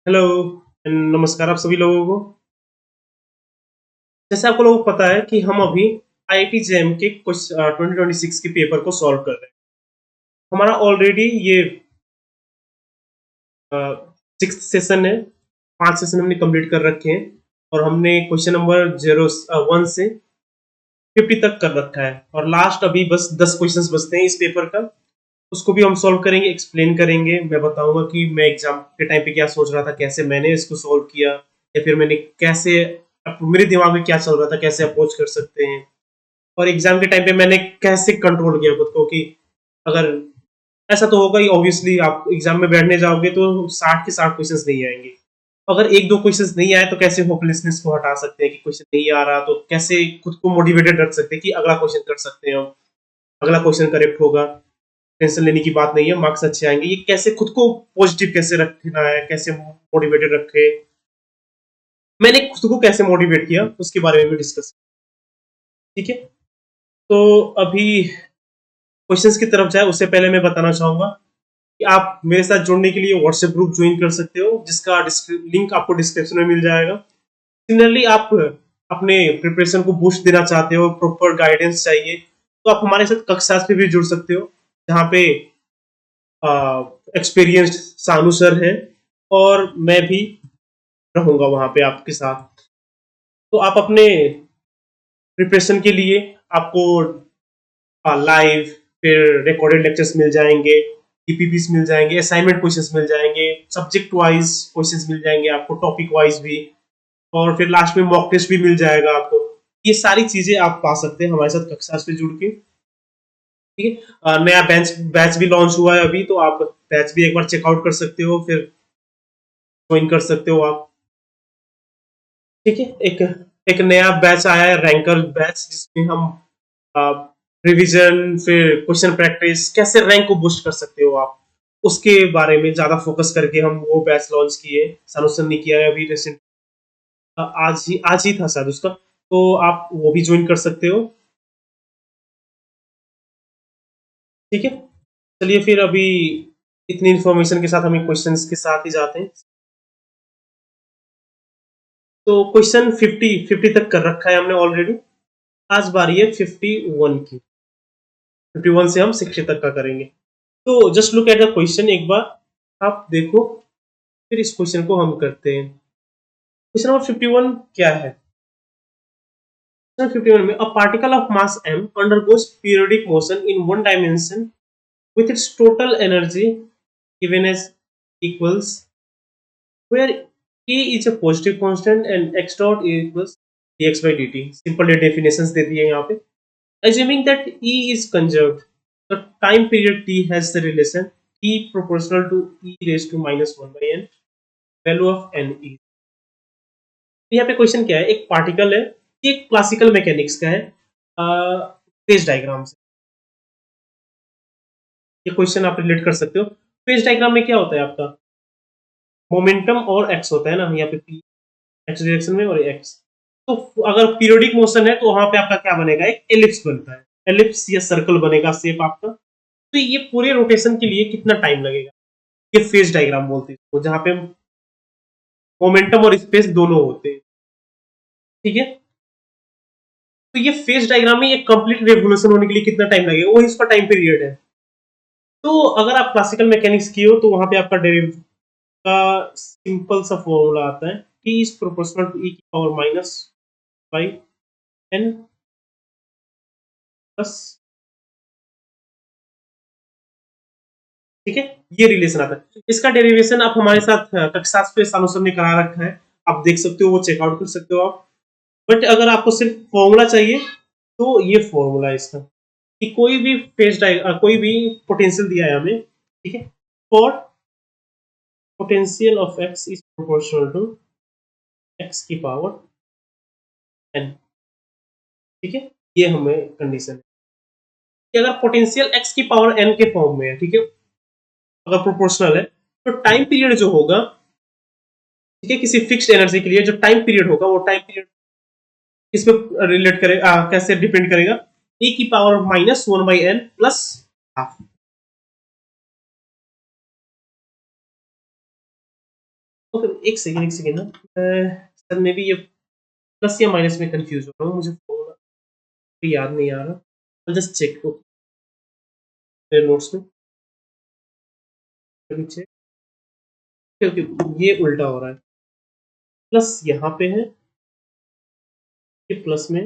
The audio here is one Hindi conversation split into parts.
हेलो नमस्कार आप सभी लोगों को। जैसे आपको लोगों को पता है कि हम अभी आईआईटी जेएम के कुछ 2026 के पेपर को सॉल्व कर रहे हैं। हमारा ऑलरेडी ये सिक्स सेशन है। 5 सेशन हमने कंप्लीट कर रखे हैं और हमने क्वेश्चन नंबर 1 से 50 तक कर रखा है और लास्ट अभी बस 10 क्वेश्चंस बचते हैं इस पेपर का। उसको भी हम सॉल्व करेंगे, एक्सप्लेन करेंगे। मैं बताऊंगा कि मैं एग्जाम के टाइम पे क्या सोच रहा था, कैसे मैंने इसको सॉल्व किया, या फिर मैंने कैसे मेरे दिमाग में क्या चल रहा था, कैसे अप्रोच कर सकते हैं। और एग्जाम के टाइम पे मैंने कैसे कंट्रोल किया खुद को कि अगर ऐसा तो होगा ही ऑब्वियसली, आप एग्जाम में बैठने जाओगे तो 60 के 60 क्वेश्चंस नहीं आएंगे। अगर एक दो क्वेश्चंस नहीं आए तो कैसे होपलेसनेस को हटा सकते हैं कि क्वेश्चन नहीं आ रहा, तो कैसे खुद को मोटिवेटेड रख सकते हैं कि अगला क्वेश्चन कर सकते हैं हम, अगला क्वेश्चन करेक्ट होगा। टेंशन लेने की बात नहीं है, मार्क्स अच्छे आएंगे। ये कैसे खुद को पॉजिटिव कैसे रखना है, कैसे मोटिवेटेड रखे, मैंने खुद को कैसे मोटिवेट किया उसके बारे में भी डिस्कस। ठीक है, तो अभी क्वेश्चंस की तरफ जाए उससे पहले मैं बताना चाहूंगा कि आप मेरे साथ जुड़ने के लिए व्हाट्सएप ग्रुप ज्वाइन कर सकते हो, जिसका लिंक आपको डिस्क्रिप्शन में मिल जाएगा। सिमिलरली आप अपने प्रिपरेशन को बूस्ट देना चाहते हो, प्रॉपर गाइडेंस चाहिए, तो आप हमारे साथ कक्षा पे भी जुड़ सकते हो, जहाँ पे एक्सपीरियंस्ड सानू सर है और मैं भी रहूंगा वहां पे आपके साथ। तो आप अपने प्रिपरेशन के लिए आपको लाइव फिर रिकॉर्डेड लेक्चर्स मिल जाएंगे, टीपीपीस मिल जाएंगे, असाइनमेंट क्वेश्चंस मिल जाएंगे, सब्जेक्ट वाइज क्वेश्चंस मिल जाएंगे आपको, टॉपिक वाइज भी, और फिर लास्ट में मॉक टेस्ट भी मिल जाएगा आपको। ये सारी चीजें आप पा सकते हैं हमारे साथ कक्षा से जुड़ के। ठीक है, नया बैच बैच भी लॉन्च हुआ है अभी, तो आप बैच भी एक बार चेकआउट कर सकते हो, फिर ज्वाइन कर सकते हो आप। ठीक है, एक एक नया बैच आया है, रैंकर बैच, जिसमें हम रिवीजन फिर क्वेश्चन प्रैक्टिस, कैसे रैंक को बूस्ट कर सकते हो आप, उसके बारे में ज्यादा फोकस करके हम वो बैच लॉन्च किए। सानुसन ने किया है अभी रिसेंट, आज ही था शायद उसका, तो आप वो भी ज्वाइन कर सकते हो। ठीक है, चलिए फिर अभी इतनी इन्फॉर्मेशन के साथ हम क्वेश्चंस के साथ ही जाते हैं। तो क्वेश्चन 50 तक कर रखा है हमने ऑलरेडी। आज बारी है 51 की। 51 से हम 60 तक का करेंगे। तो just look at the question एक बार, आप देखो, फिर इस क्वेश्चन को हम करते हैं। क्वेश्चन नंबर 51 क्या है? क्वेश्चन 51 में, a particle of mass m undergoes periodic motion in one dimension with its total energy given as equals, where k is a positive constant and x dot equals dx by dt. Simple definitions दे दिए यहाँ पे। Assuming that E is conserved, the time period t has the relation t proportional to e raised to minus 1 by n, value of n e। यहाँ पे क्वेश्चन क्या है, एक पार्टिकल है, ये क्लासिकल मैकेनिक्स का है, फेज डायग्राम से ये क्वेश्चन आप रिलेट कर सकते हो। फेज डायग्राम में क्या होता है आपका, मोमेंटम और एक्स होता है ना, यहाँ पे पी एक्स डायरेक्शन में और एक्स। तो अगर पीरियोडिक मोशन है तो वहां पे आपका क्या बनेगा, एक एलिप्स बनता है, एलिप्स या सर्कल बनेगा शेप आपका। तो ये पूरे रोटेशन के लिए कितना टाइम लगेगा, ये फेज डायग्राम बोलते हैं इसको, जहां पे मोमेंटम और स्पेस दोनों होते हैं। ठीक है, तो ये फेज डायग्राम में ये कंप्लीट रेवोल्यूशन होने के लिए कितना टाइम लगेगा, वो इसका टाइम पीरियड है। तो अगर आप क्लासिकल मैकेनिक्स की हो तो वहां पे आपका डेरिव का सिंपल सा फॉर्मूला आता है, T is proportional to E की power minus by N plus. ठीक है, ये रिलेशन आता है। इसका डेरिवेशन आप हमारे साथ कक्षा पे सालों ने करा रखा है, आप देख सकते हो, वो चेकआउट कर सकते हो आप। बट अगर आपको सिर्फ फॉर्मूला चाहिए तो ये फॉर्मूला है इसका, कि कोई भी कोई भी पोटेंशियल दिया है हमें, ठीक है, for potential of X is proportional to X की पावर एन। ठीक है, ये हमें कंडीशन है कि अगर पोटेंशियल एक्स की पावर एन के फॉर्म में है, ठीक है, अगर प्रोपोर्शनल है, तो टाइम पीरियड जो होगा, ठीक है, किसी फिक्स्ड एनर्जी के लिए जो टाइम पीरियड होगा, वो टाइम पीरियड किस पे रिलेट करेगा, कैसे डिपेंड करेगा, ए की power minus 1 by N plus half. Okay, एक सेकेंड ना, सर मे भी ये प्लस या माइनस में कंफ्यूज हो रहा हूँ, मुझे याद नहीं आ रहा, जस्ट चेक मेरे नोट्स में चेक। क्योंकि ये उल्टा हो रहा है, प्लस यहाँ पे है, ये प्लस में,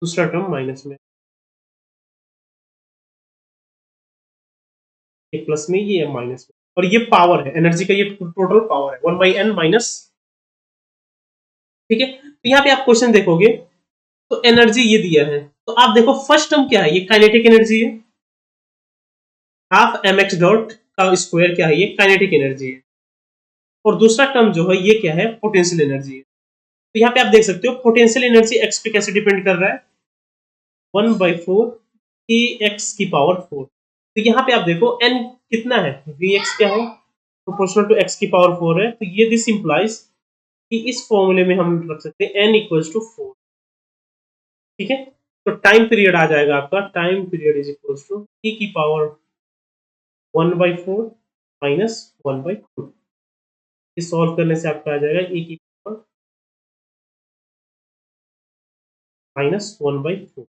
दूसरा टर्म माइनस में, ये प्लस में, ये माइनस में, और ये पावर है एनर्जी का, ये टोटल पावर है 1/n माइनस। ठीक है, तो यहाँ पे आप क्वेश्चन देखोगे तो एनर्जी ये दिया है, तो आप देखो फर्स्ट टर्म क्या है, ये काइनेटिक एनर्जी है, हाफ mx डॉट का स्क्वायर क्या है, ये काइनेटिक एनर्जी है, और दूसरा टर्म जो है ये क्या है, पोटेंशियल एनर्जी है। तो यहाँ पे आप देख सकते हो पोटेंशियल एनर्जी एक्स पे कैसे डिपेंड कर रहा है, 1/4 की एक्स की पावर 4। तो यहाँ पे आप देखो n कितना है, vx क्या है, प्रोपोर्शनल टू x की पावर 4 है, तो ये दिस इंप्लाइज कि इस फॉर्मूले में हम रख सकते हैं n इक्वल्स टू 4। ठीक है, तो टाइम पीरियड आ जाएगा आपका, time period is equals to e की पावर 1/4 माइनस 1/2। इस सॉल्व करने से आपका आ जाएगा e की पावर माइनस 1/4।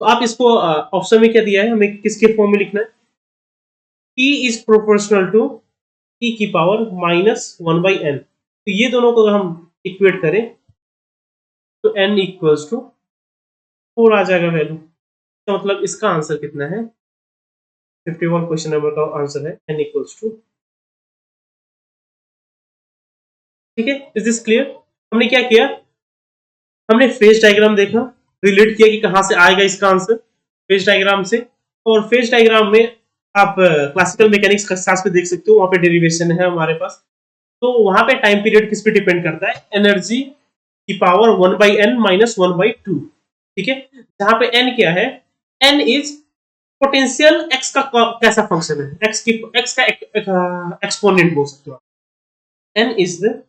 तो आप इसको ऑप्शन में क्या दिया है, हमें किसके फॉर्म में लिखना है, e is proportional to e की पावर माइनस 1/n। तो ये दोनों को अगर हम इक्वेट करें तो n इक्वल्स टू 4 आ जाएगा वैल्यू। तो मतलब इसका आंसर कितना है, 51 क्वेश्चन नंबर का आंसर है n इक्वल्स टू। ठीक है, इज दिस क्लियर। हमने क्या किया, हमने फेज डायग्राम देखा, रिलेट किया कि कहां से आएगा इसका आंसर फेज डायग्राम से, और फेज डायग्राम में आप क्लासिकल मैकेनिक्स का क्लास पे देख सकते हो, वहां पे डेरिवेशन है हमारे पास। तो वहां पे टाइम पीरियड किस पे डिपेंड करता है, एनर्जी की पावर 1/n माइनस 1/2। ठीक है, जहां पे n क्या है, n इज पोटेंशियल x का कैसा फंक्शन है, x का एक्सपोनेंट बोल सकते हो आप, n is the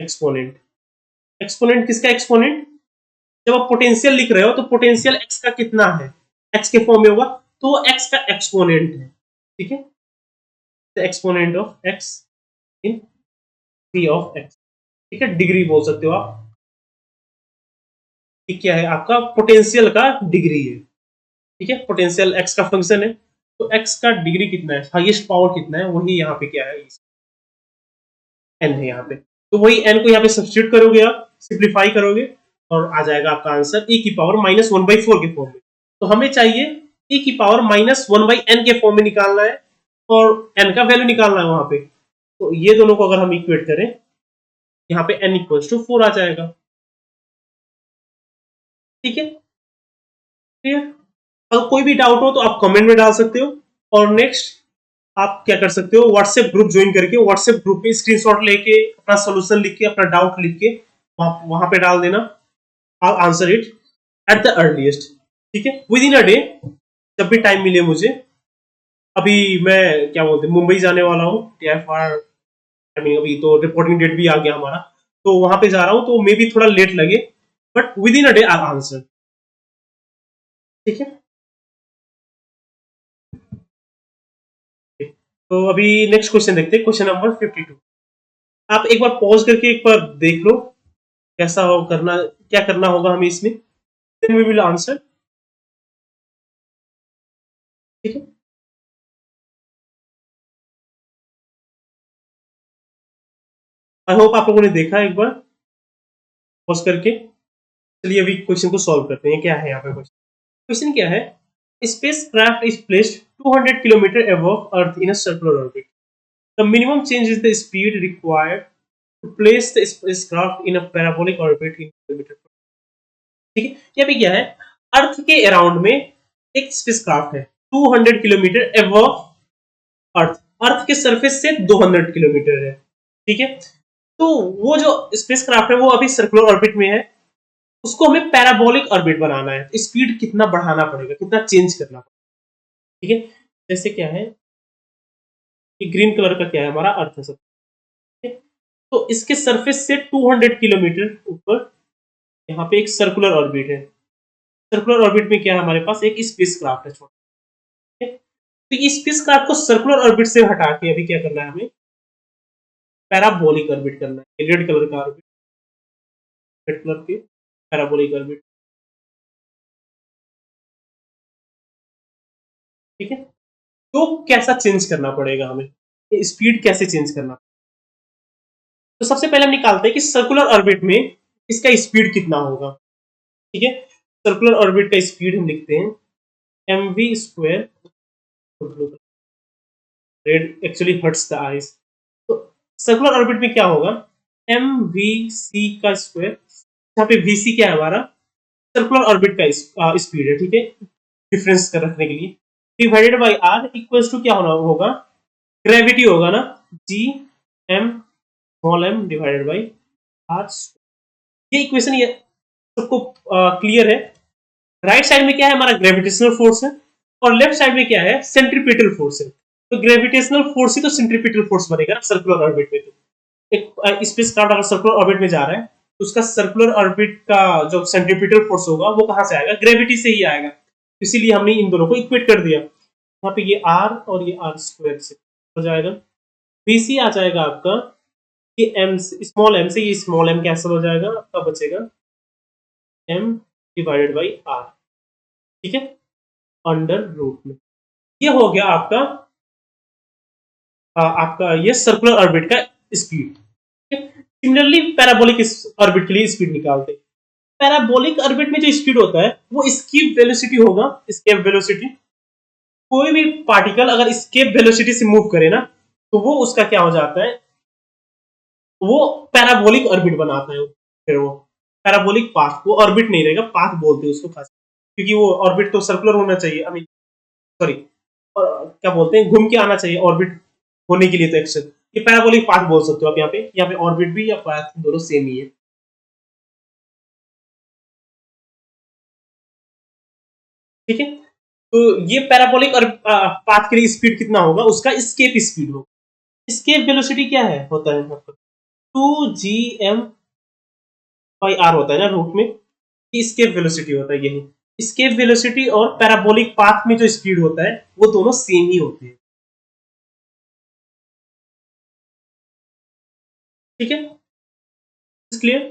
exponent. Exponent किसका एक्सपोनेंट, जब आप पोटेंशियल लिख रहे हो तो पोटेंशियल x का कितना है, x के फॉर्म में होगा, तो वो x का एक्सपोनेंट है। ठीक है, the exponent of x in p of x। ठीक है, डिग्री बोल सकते हो आप, कि क्या है आपका पोटेंशियल का डिग्री है। ठीक है, पोटेंशियल x का फंक्शन है, तो x का डिग्री कितना है, हाईएस्ट पावर कितना है, वही यहाँ पे क्या है, n है यहाँ पे। तो वही n को यहाँ पे सब्स्टिट्यूट करोगे, आप सिंप्लीफाई करोगे और आ जाएगा आपका आंसर e की पावर माइनस 1/4 के फॉर्म में। तो हमें चाहिए e की पावर माइनस 1/n के फॉर्म में निकालना है, और n का वैल्यू निकालना है वहां पे। तो ये दोनों को अगर हम इक्वेट करें, यहाँ पे n इक्वल्स टू 4 आ जाएगा। ठीक है, क्लियर। अगर कोई भी डाउट हो तो आप कमेंट में डाल सकते हो, और नेक्स्ट आप क्या कर सकते हो, व्हाट्सएप ग्रुप ज्वाइन करके व्हाट्सएप ग्रुप पे स्क्रीनशॉट लेके अपना सोल्यूशन लिख के, अपना डाउट लिख के वहां पे डाल देना, I answer it at the earliest. ठीक है, विद इन अ डे, जब भी टाइम मिले मुझे। अभी मैं क्या बोलते हैं, मुंबई जाने वाला हूँ TFR, आई मीन अभी तो रिपोर्टिंग डेट भी आ गया हमारा, तो वहां पे जा रहा हूँ, तो मे भी थोड़ा लेट लगे, but with in a day I answer. ठीक है, तो अभी नेक्स्ट क्वेश्चन देखते हैं, क्वेश्चन नंबर 52। आप एक बार पॉज करके एक बार देख लो कैसा हो करना, क्या करना होगा हमें इसमें, देन वी विल आंसर। ठीक है, आई होप आप लोगों ने देखा एक बार पॉज करके। चलिए अभी क्वेश्चन को सॉल्व करते हैं, क्या है यहाँ पे क्वेश्चन। क्वेश्चन क्या है, spacecraft is placed 200 kilometer above Earth in a circular orbit. The minimum change is the speed required to place the spacecraft in a parabolic orbit in kilometer. ठीक है, यहाँ पे क्या है, अर्थ के अराउंड में एक स्पेसक्राफ्ट है 200 किलोमीटर अबव अर्थ, अर्थ के सरफेस से 200 किलोमीटर है। ठीक है, तो वो जो स्पेसक्राफ्ट है वो अभी सर्कुलर ऑर्बिट में है, उसको हमें पैराबोलिक ऑर्बिट बनाना है, तो स्पीड कितना बढ़ाना पड़ेगा, कितना चेंज करना पड़ेगा। ठीक है, जैसे क्या है, ये ग्रीन कलर का क्या है, हमारा अर्थ है सब। ठीक है, तो इसके सरफेस से 200 किलोमीटर ऊपर यहाँ पे एक सर्कुलर ऑर्बिट है। सर्कुलर ऑर्बिट में क्या है, हमारे पास एक स्पेस क्राफ्ट है छोटा। ठीक है, तो इस स्पेस कार्ड को सर्कुलर ऑर्बिट से हटा के अभी क्या करना है हमें, पैराबोलिक ऑर्बिट करना है। रेड कलर का ऑर्बिट, रेड कलर के पैराबोलिक ऑर्बिट, ठीक है। तो कैसा चेंज करना पड़ेगा हमें, स्पीड कैसे चेंज करना, तो सबसे पहले हम निकालते हैं कि सर्कुलर ऑर्बिट में इसका स्पीड कितना होगा, ठीक है। सर्कुलर ऑर्बिट का स्पीड हम लिखते हैं M V square, red actually hurts the eyes. तो सर्कुलर ऑर्बिट में क्या होगा, एम वी सी का स्क्वायर, यहाँ पे वी सी क्या है हमारा, सर्कुलर ऑर्बिट का स्पीड है, ठीक है, डिफरेंस कर रखने के लिए, divided by R equals to क्या होना होगा, ग्रेविटी होगा ना, G M small M divided by R. ये इक्वेशन ये सबको क्लियर है। राइट साइड में क्या है हमारा, ग्रेविटेशनल फोर्स है, और लेफ्ट साइड में क्या है, सेंट्रीपिटल फोर्स है। तो ग्रेविटेशनल फोर्स ही तो सेंट्रीपिटल फोर्स बनेगा सर्कुलर ऑर्बिट में। तो एक स्पेस क्राफ्ट अगर सर्कुलर ऑर्बिट में जा रहा है तो उसका सर्कुलर ऑर्बिट का जो सेंट्रीपिटल फोर्स होगा वो कहां से आएगा, ग्रेविटी से ही आएगा। इसीलिए हमने इन दोनों को इक्वेट कर दिया। यहाँ पे ये आर और ये आर स्क्वायर से हो जाएगा, बीसी आ जाएगा आपका, ये एम स्मॉल एम से ये स्मॉल एम कैंसिल हो जाएगा, आपका बचेगा एम डिवाइडेड बाई आर, ठीक है, अंडर रूट में। ये हो गया आपका आपका ये सर्कुलर ऑर्बिट का स्पीड। सिमिलरली पैराबोलिक ऑर्बिट के लिए स्पीड निकालते हैं। पैराबोलिक ऑर्बिट में जो स्पीड होता है वो स्केप वेलोसिटी होगा, स्केप वेलोसिटी। कोई भी पार्टिकल अगर स्केप वेलोसिटी से मूव करे ना तो वो उसका क्या हो जाता है, वो पैराबोलिक ऑर्बिट बनाता है। फिर वो पैराबोलिक पाथ, वो ऑर्बिट नहीं रहेगा, पाथ बोलते हैं उसको खास, क्योंकि वो ऑर्बिट तो सर्कुलर होना चाहिए, आई मीन सॉरी, और क्या बोलते हैं, घूम के आना चाहिए ऑर्बिट होने के लिए, तो एक्शन ये पैराबोलिक पाथ बोल सकते हो आप। यहाँ पे ऑर्बिट भी या पाथ दोनों सेम ही है, ठीक है। तो ये पैराबोलिक और पाथ के लिए स्पीड कितना होगा, उसका स्केप स्पीड होगा। स्केप वेलोसिटी क्या है, होता है two G M by R होता है ना रूट में, स्केप वेलोसिटी होता है यही। स्केप वेलोसिटी और पैराबोलिक पाथ में जो स्पीड होता है वो दोनों सेम ही होते हैं, ठीक है, क्लियर।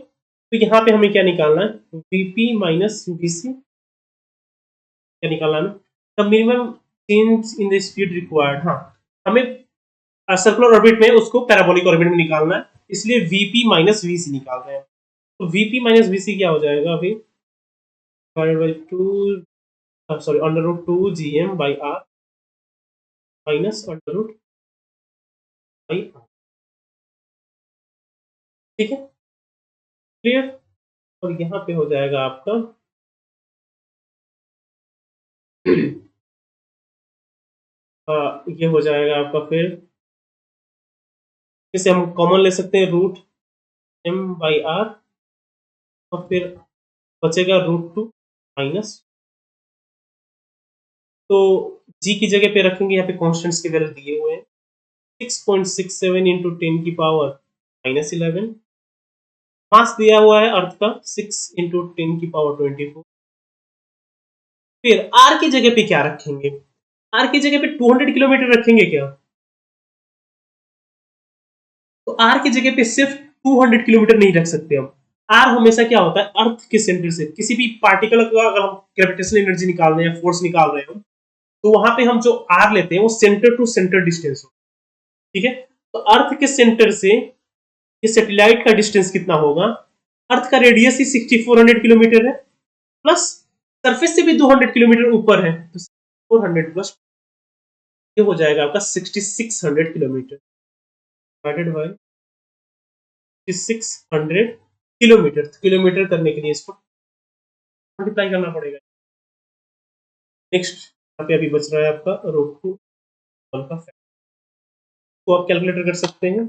तो यहाँ पे हमें क्या निकालना है, वीपी माइनस वीसी, क्या निकालना है, the minimum change in the speed required. हाँ, हमें सर्कुलर ऑर्बिट में उसको पैराबोलिक ऑर्बिट में निकालना है, इसलिए वीपी माइनस वीसी निकाल रहे हैं। तो वीपी माइनस वीसी क्या हो जाएगा अभी, divided by two, sorry under root two G M by R minus under root by R, ठीक है, क्लियर। और यहाँ पे हो जाएगा आपका ये हो जाएगा आपका फिर, इसे हम कॉमन ले सकते हैं रूट एम बाई आर, और फिर बचेगा रूट टू माइनस, तो जी की जगह पे रखेंगे, यहाँ पे कॉन्स्टेंट्स के वैल्यू दिए हुए हैं, 6.67 इंटू 10 की पावर माइनस 11, मास दिया हुआ है अर्थ का 6 इंटू 10 की पावर 24। फिर आर की जगह पे क्या रखेंगे, आर की जगह पे 200 किलोमीटर रखेंगे क्या, तो आर की जगह पे सिर्फ 200 किलोमीटर नहीं रख सकते हम। आर हमेशा क्या होता है, अर्थ के सेंटर से किसी भी पार्टिकल का अगर हम ग्रेविटेशनल एनर्जी निकाल रहे हैं, फोर्स निकाल रहे हो, तो वहां पे हम जो आर लेते हैं वो सेंटर टू सेंटर डिस्टेंस हो, ठीक है। तो अर्थ के सेंटर से ये सैटेलाइट का डिस्टेंस कितना होगा, अर्थ का रेडियस ही 6400 किलोमीटर है, प्लस सरफेस से भी 200 किलोमीटर ऊपर है, तो 400 प्लस ये हो जाएगा आपका 6600 kilometre, divided by 600 kilometre. Kilometre करने के लिए इसको मल्टीप्लाई करना पड़ेगा। नेक्स्ट यहाँ पे अभी बच रहा है आपका रूट टू का फैक्टर, तो आप कैलकुलेटर कर सकते हैं,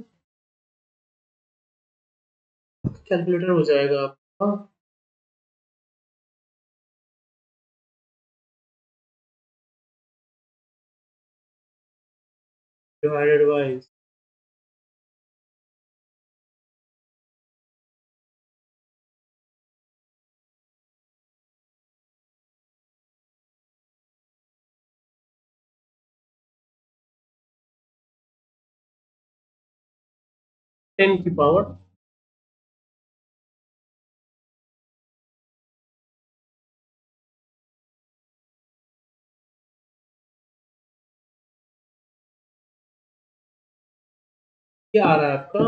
कैलकुलेटर हो जाएगा आपका डिवाइडेड बाय 10 की पावर क्या आ रहा है आपका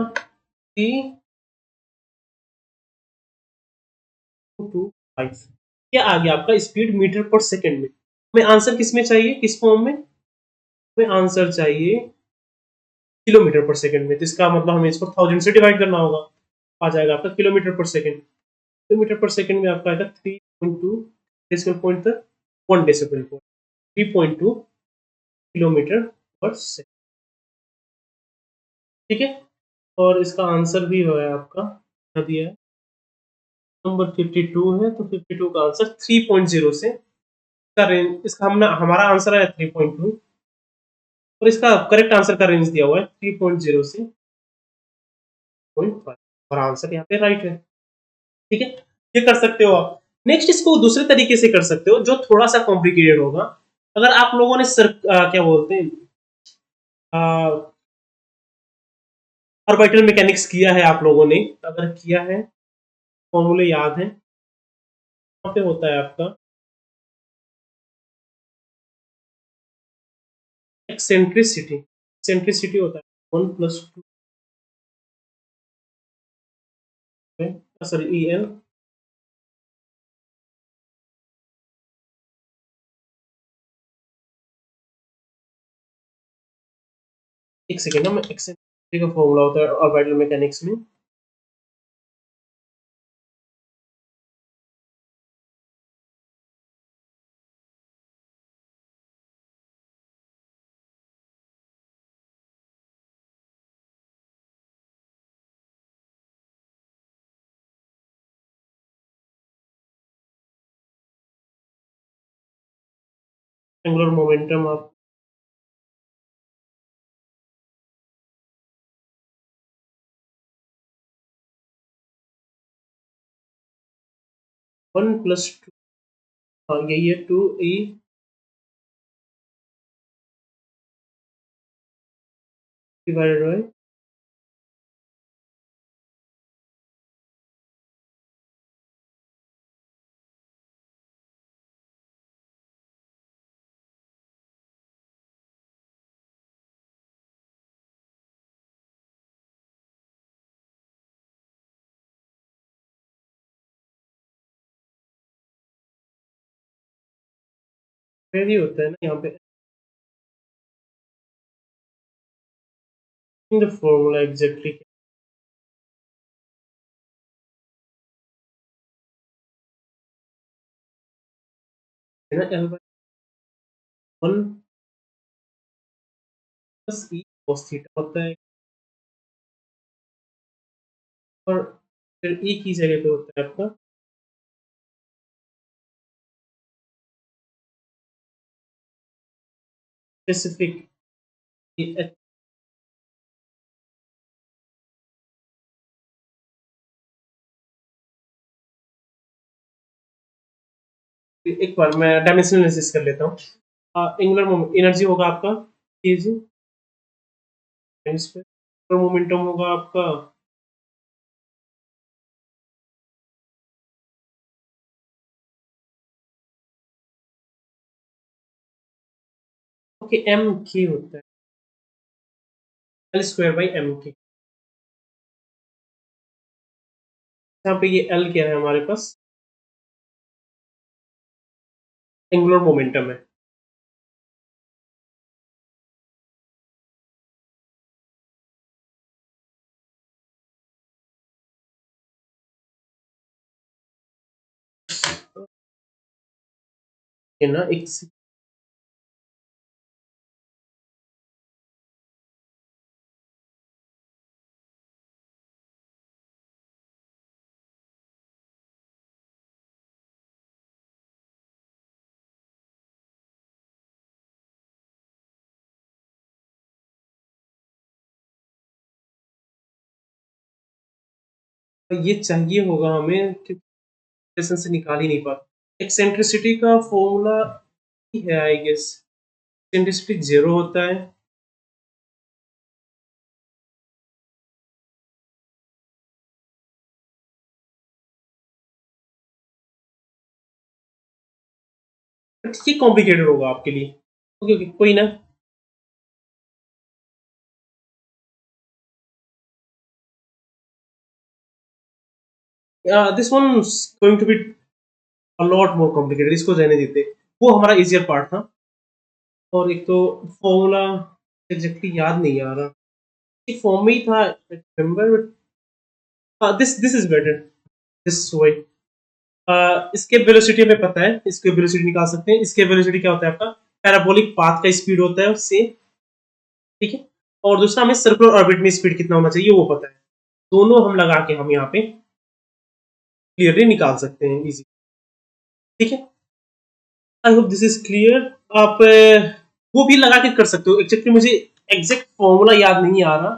3.225। क्या आ गया आपका स्पीड मीटर पर सेकंड में। हमें आंसर किस में चाहिए, किस फॉर्म में, हमें आंसर चाहिए किलोमीटर पर सेकंड में। तो इसका मतलब हमें इसको 1000 से डिवाइड करना होगा, आ जाएगा आपका किलोमीटर पर सेकंड। किलोमीटर पर सेकंड में आपका आएगा 3.2 डेसिमल पॉइंट तक 1 डेसिमल पॉइंट 3.2 किलोमीटर पर सेकंड। ठीक है, और इसका आंसर भी है आपका क्या दिया है, नंबर 52 है, तो 52 का आंसर 3.0 से का रेंज, इसका हमारा आंसर है 3.2 और इसका करेक्ट आंसर का रेंज दिया हुआ है 3.0 से 0.5 और आंसर यहाँ पे राइट है। ठीक है, ये कर सकते हो आप। नेक्स्ट इसको दूसरे तरीके से कर सकते हो जो थोड़ा सा कॉम्प्लिकेटेड होगा। अगर आप लोगों ने क्या बोलते हैं ऑर्बिटल मैकेनिक्स किया है आप लोगों ने, अगर किया है, फॉर्मूले याद है, वहां पे होता है आपका एक्सेंट्रिसिटी। एक्सेंट्रिसिटी होता है 1+2, सॉरी EL। एक सेकेंड ना, मैं एक्सेंट्रिसिटी का फॉर्मूला होता है ऑर्बिटल मैकेनिक्स में। एंगुलर मोमेंटम आप 1+2, हाँ यही है 2E डिवाइडेड बाय ही होता है ना यहाँ पे फॉर्मूला एग्जैक्टली है ना, L/1 plus E cos theta होता है, और फिर E की जगह पे होता है आपका स्पेसिफिक H। एक बार मैं डायमेंशनल एनालिसिस कर लेता हूँ। एंगुलर मोमेंट एनर्जी होगा आपका kg टाइम्स पे, मोमेंटम होगा आपका ओके एम के होता है L/m²। यहाँ पे ये L क्या है हमारे पास, एंगुलर मोमेंटम है ना। एक ये चाहिए होगा हमें क्योंकि इक्वेशन से निकाल ही नहीं पाते। एक्सेंट्रिसिटी का फॉर्मूला है आई गेस, एक्सेंट्रिसिटी 0 होता है बट ये कॉम्प्लिकेटेड होगा आपके लिए। ओके ओके, कोई ना। This one going to be a lot more complicated, इसको रहने देते, वो हमारा इजियर पार्ट था। और एक तो फॉर्मूला एग्जैक्टली याद नहीं आ रहा, ये फॉर्म में ही था, remember. This this is better, this way. इसके वेलोसिटी हमें पता है, इसके वेलोसिटी निकाल सकते हैं। इसके वेलोसिटी क्या होता है आपका, पैराबोलिक पाथ का स्पीड होता है उससे, ठीक है। और दूसरा हमें सर्कुलर ऑर्बिट में स्पीड कितना होना चाहिए वो पता है। दोनों हम लगा के हम यहाँ पे क्लियरली निकाल सकते हैं इजी, ठीक है। I hope this is clear. आप वो भी लगा के कर सकते हो, एक्चुअली मुझे एग्जैक्ट फॉर्मूला याद नहीं आ रहा,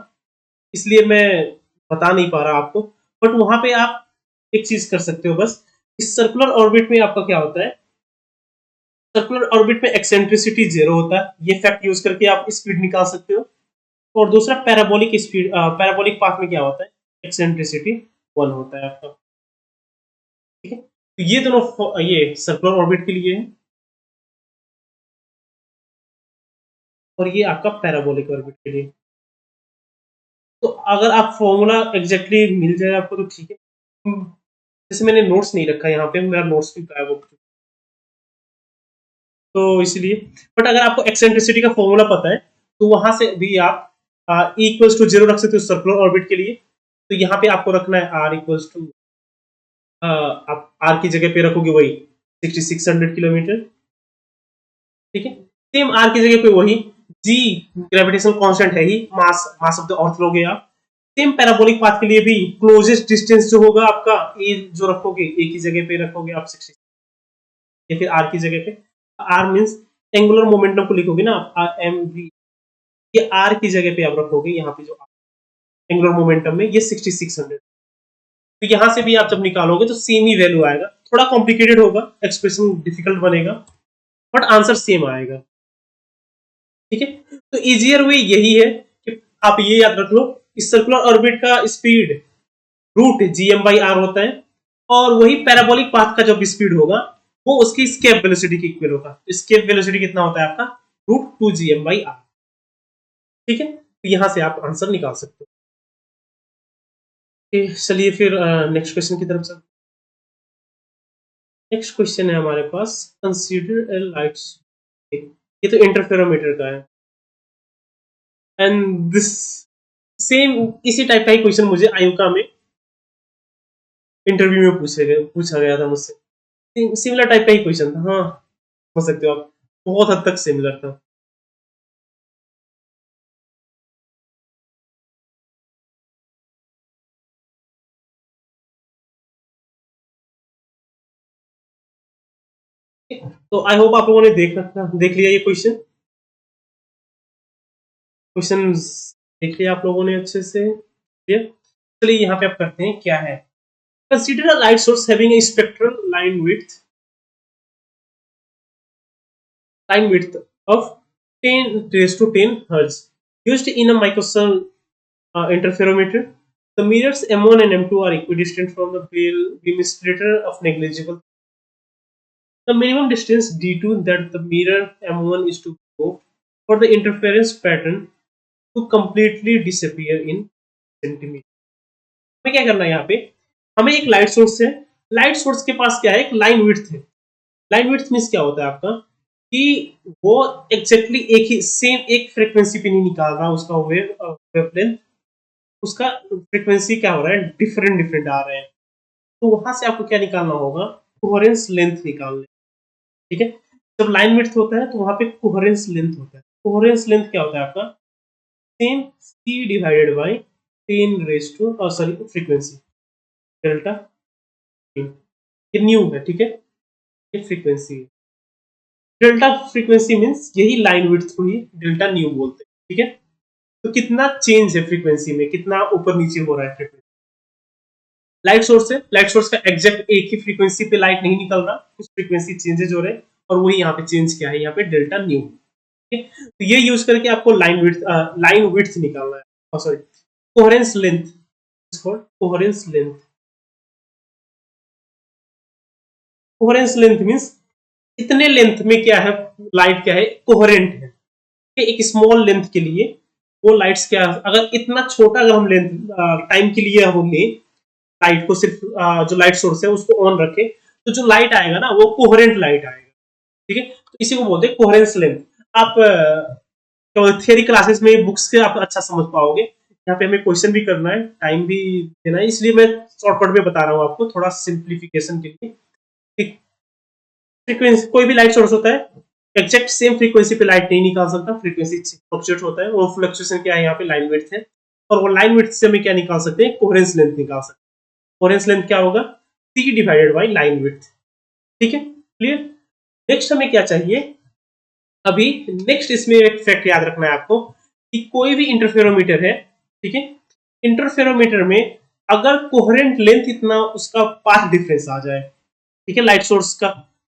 इसलिए मैं बता नहीं पा रहा आपको। बट वहां पे आप एक चीज कर सकते हो बस, इस सर्कुलर ऑर्बिट में आपका क्या होता है, सर्कुलर ऑर्बिट में एक्सेंट्रिसिटी 0 होता है, ये फैक्ट यूज करके आप स्पीड निकाल सकते हो। और दूसरा पैराबोलिक स्पीड, पैराबोलिक पाथ में क्या होता है, एक्सेंट्रिसिटी 1 होता है आपका, ठीक है। तो ये दोनों ये सर्कुलर ऑर्बिट के लिए है, और ये आपका पैराबोलिक ऑर्बिट के लिए। तो अगर आप फॉर्मूला एग्जैक्टली मिल जाए आपको तो ठीक है। जैसे मैंने नोट्स नहीं रखा यहाँ पे, मेरा नोट्स भी गायब हो गया, तो इसलिए। बट अगर आपको एक्सेंट्रिसिटी का फॉर्मूला पता है तो वहां से भी आप इक्वल्स टू 0 रख सकते हो सर्कुलर ऑर्बिट के लिए। तो यहाँ पे आपको रखना है आर इक्वल्स टू, आप आर की जगह पे रखोगे वही 6600 किलोमीटर, ठीक है। सेम आर की जगह पे वही जी, ग्रेविटेशनल कांस्टेंट है ही, मास मास ऑफ द अर्थ लोगे आप। सेम पैराबोलिक पाथ के लिए भी क्लोजेस्ट डिस्टेंस जो होगा आपका, ए जो रखोगे ए की जगह पे रखोगे आप 60, या फिर आर की जगह पे, आर मींस एंगुलर मोमेंटम को लिखोगे ना आप, एम वी, ये आर की जगह पे आप रखोगे, यहाँ पे जो एंगुलर मोमेंटम में ये 6600। तो यहाँ से भी आप जब निकालोगे तो सेम ही वैल्यू आएगा, थोड़ा कॉम्प्लिकेटेड होगा, एक्सप्रेशन डिफिकल्ट बनेगा, बट आंसर सेम आएगा, ठीक है। तो इजियर वे यही है कि आप ये याद रख लो, इस सर्कुलर ऑर्बिट का स्पीड रूट gm/r होता है, और वही पैराबोलिक पाथ का जब स्पीड होगा वो उसकी स्केप वेलोसिटी के इक्वल होगा। स्केप वेलोसिटी कितना होता है आपका, √2gm/r, ठीक है। तो यहां से आप आंसर निकाल सकते हो। चलिए फिर नेक्स्ट क्वेश्चन की तरफ चलते। नेक्स्ट क्वेश्चन है हमारे पास, कंसीडर ए लाइट, ये तो इंटरफेरोमीटर का है। एंड दिस सेम इसी टाइप का ही क्वेश्चन मुझे आयुका में इंटरव्यू में पूछा गया था मुझसे, सिमिलर टाइप का ही क्वेश्चन था, हाँ समझ सकते हो आप, बहुत हद तक सिमिलर था। तो आई होप आप लोगों ने देख लिया ये क्वेश्चन, क्वेश्चन देख लिया आप लोगों ने अच्छे से, चलिए यहाँ पे आप करते हैं क्या है। Consider a light source having a spectral line width of 10 raised to 10 hertz used in a microsol interferometer. The mirrors M1 and M2 are equidistant from the beam splitter of negligible. The minimum distance d2 that the mirror M1 is to go for the interference pattern to completely disappear in centimeter. हमें क्या करना है यहाँ पे, हमें एक लाइट सोर्स है, लाइट सोर्स के पास क्या है, एक लाइन विड्थ है। लाइन विड्थ मीन्स क्या होता है आपका, कि वो एग्जैक्टली एक ही सेम एक फ्रीक्वेंसी पे नहीं निकाल रहा उसका वेवलेंथ, उसका फ्रीक्वेंसी क्या हो रहा है, डिफरेंट डिफरेंट आ रहे हैं। तो वहां से आपको क्या निकालना होगा, कोहेरेंस लेंथ निकालना, ठीक है। जब लाइन विड्थ होता है तो वहां पे कोहेरेंस लेंथ होता है। कोहेरेंस लेंथ क्या होता है आपका, same C divided by 10 raise to sorry frequency delta, ये न्यू है, ठीक है, ये फ्रीक्वेंसी है। डेल्टा फ्रीक्वेंसी मींस यही लाइन विड्थ को ही डेल्टा न्यू बोलते हैं, ठीक है। तो कितना चेंज है फ्रीक्वेंसी में, कितना ऊपर नीचे हो रहा है फ्रीक्वेंसी, लाइट सोर्स है, लाइट सोर्स का एग्जैक्ट एक ही फ्रीक्वेंसी पे लाइट नहीं निकल रहा, कुछ फ्रीक्वेंसी चेंजेस हो रहे हैं, और वही यहाँ पे चेंज क्या है, यहाँ पे डेल्टा न्यू, ठीक है। तो ये यूज करके आपको लाइन विड्थ निकालना है, sorry coherence length, coherence length, coherence length means इतने लेंथ में क्या है, लाइट क्या है, कोहेरेंट है। एक स्मॉल लेंथ के लिए वो लाइट्स क्या, अगर इतना छोटा अगर हम लेंथ टाइम के लिए हम ले लाइट को, सिर्फ जो लाइट सोर्स है उसको ऑन रखे, तो जो लाइट आएगा ना वो कोहेरेंट लाइट आएगा। ठीक है, तो इसी को बोलते हैं कोहेरेंस लेंथ। आप तो थियरी क्लासेस में बुक्स के आप अच्छा समझ पाओगे, यहाँ पे हमें क्वेश्चन भी करना है, टाइम भी देना है, इसलिए मैं शॉर्टकट में बता रहा हूँ आपको, थोड़ा सिंप्लीफिकेशन के लिए। ठीक, फ्रीक्वेंसी कोई भी लाइट सोर्स होता है, एग्जैक्ट सेम फ्रीक्वेंसी पे लाइट नहीं निकाल सकता, फ्रीक्वेंसी फ्लक्चुएट होता है। वो फ्लक्चुएशन क्या है, यहाँ पे लाइन विड्थ है, और वो लाइन विड्थ से हमें क्या निकाल सकते हैं, कोहेरेंस लेंथ निकाल सकते हैं। कोहेरेंस लेंथ क्या होगा, C divided by line width. ठीक है, क्लियर। नेक्स्ट हमें क्या चाहिए, अभी नेक्स्ट इसमें एक फैक्ट याद रखना है आपको, कि कोई भी इंटरफेरोमीटर है, ठीक है, इंटरफेरोमीटर में अगर कोहेरेंट लेंथ इतना उसका पाथ डिफरेंस आ जाए, ठीक है, लाइट सोर्स का,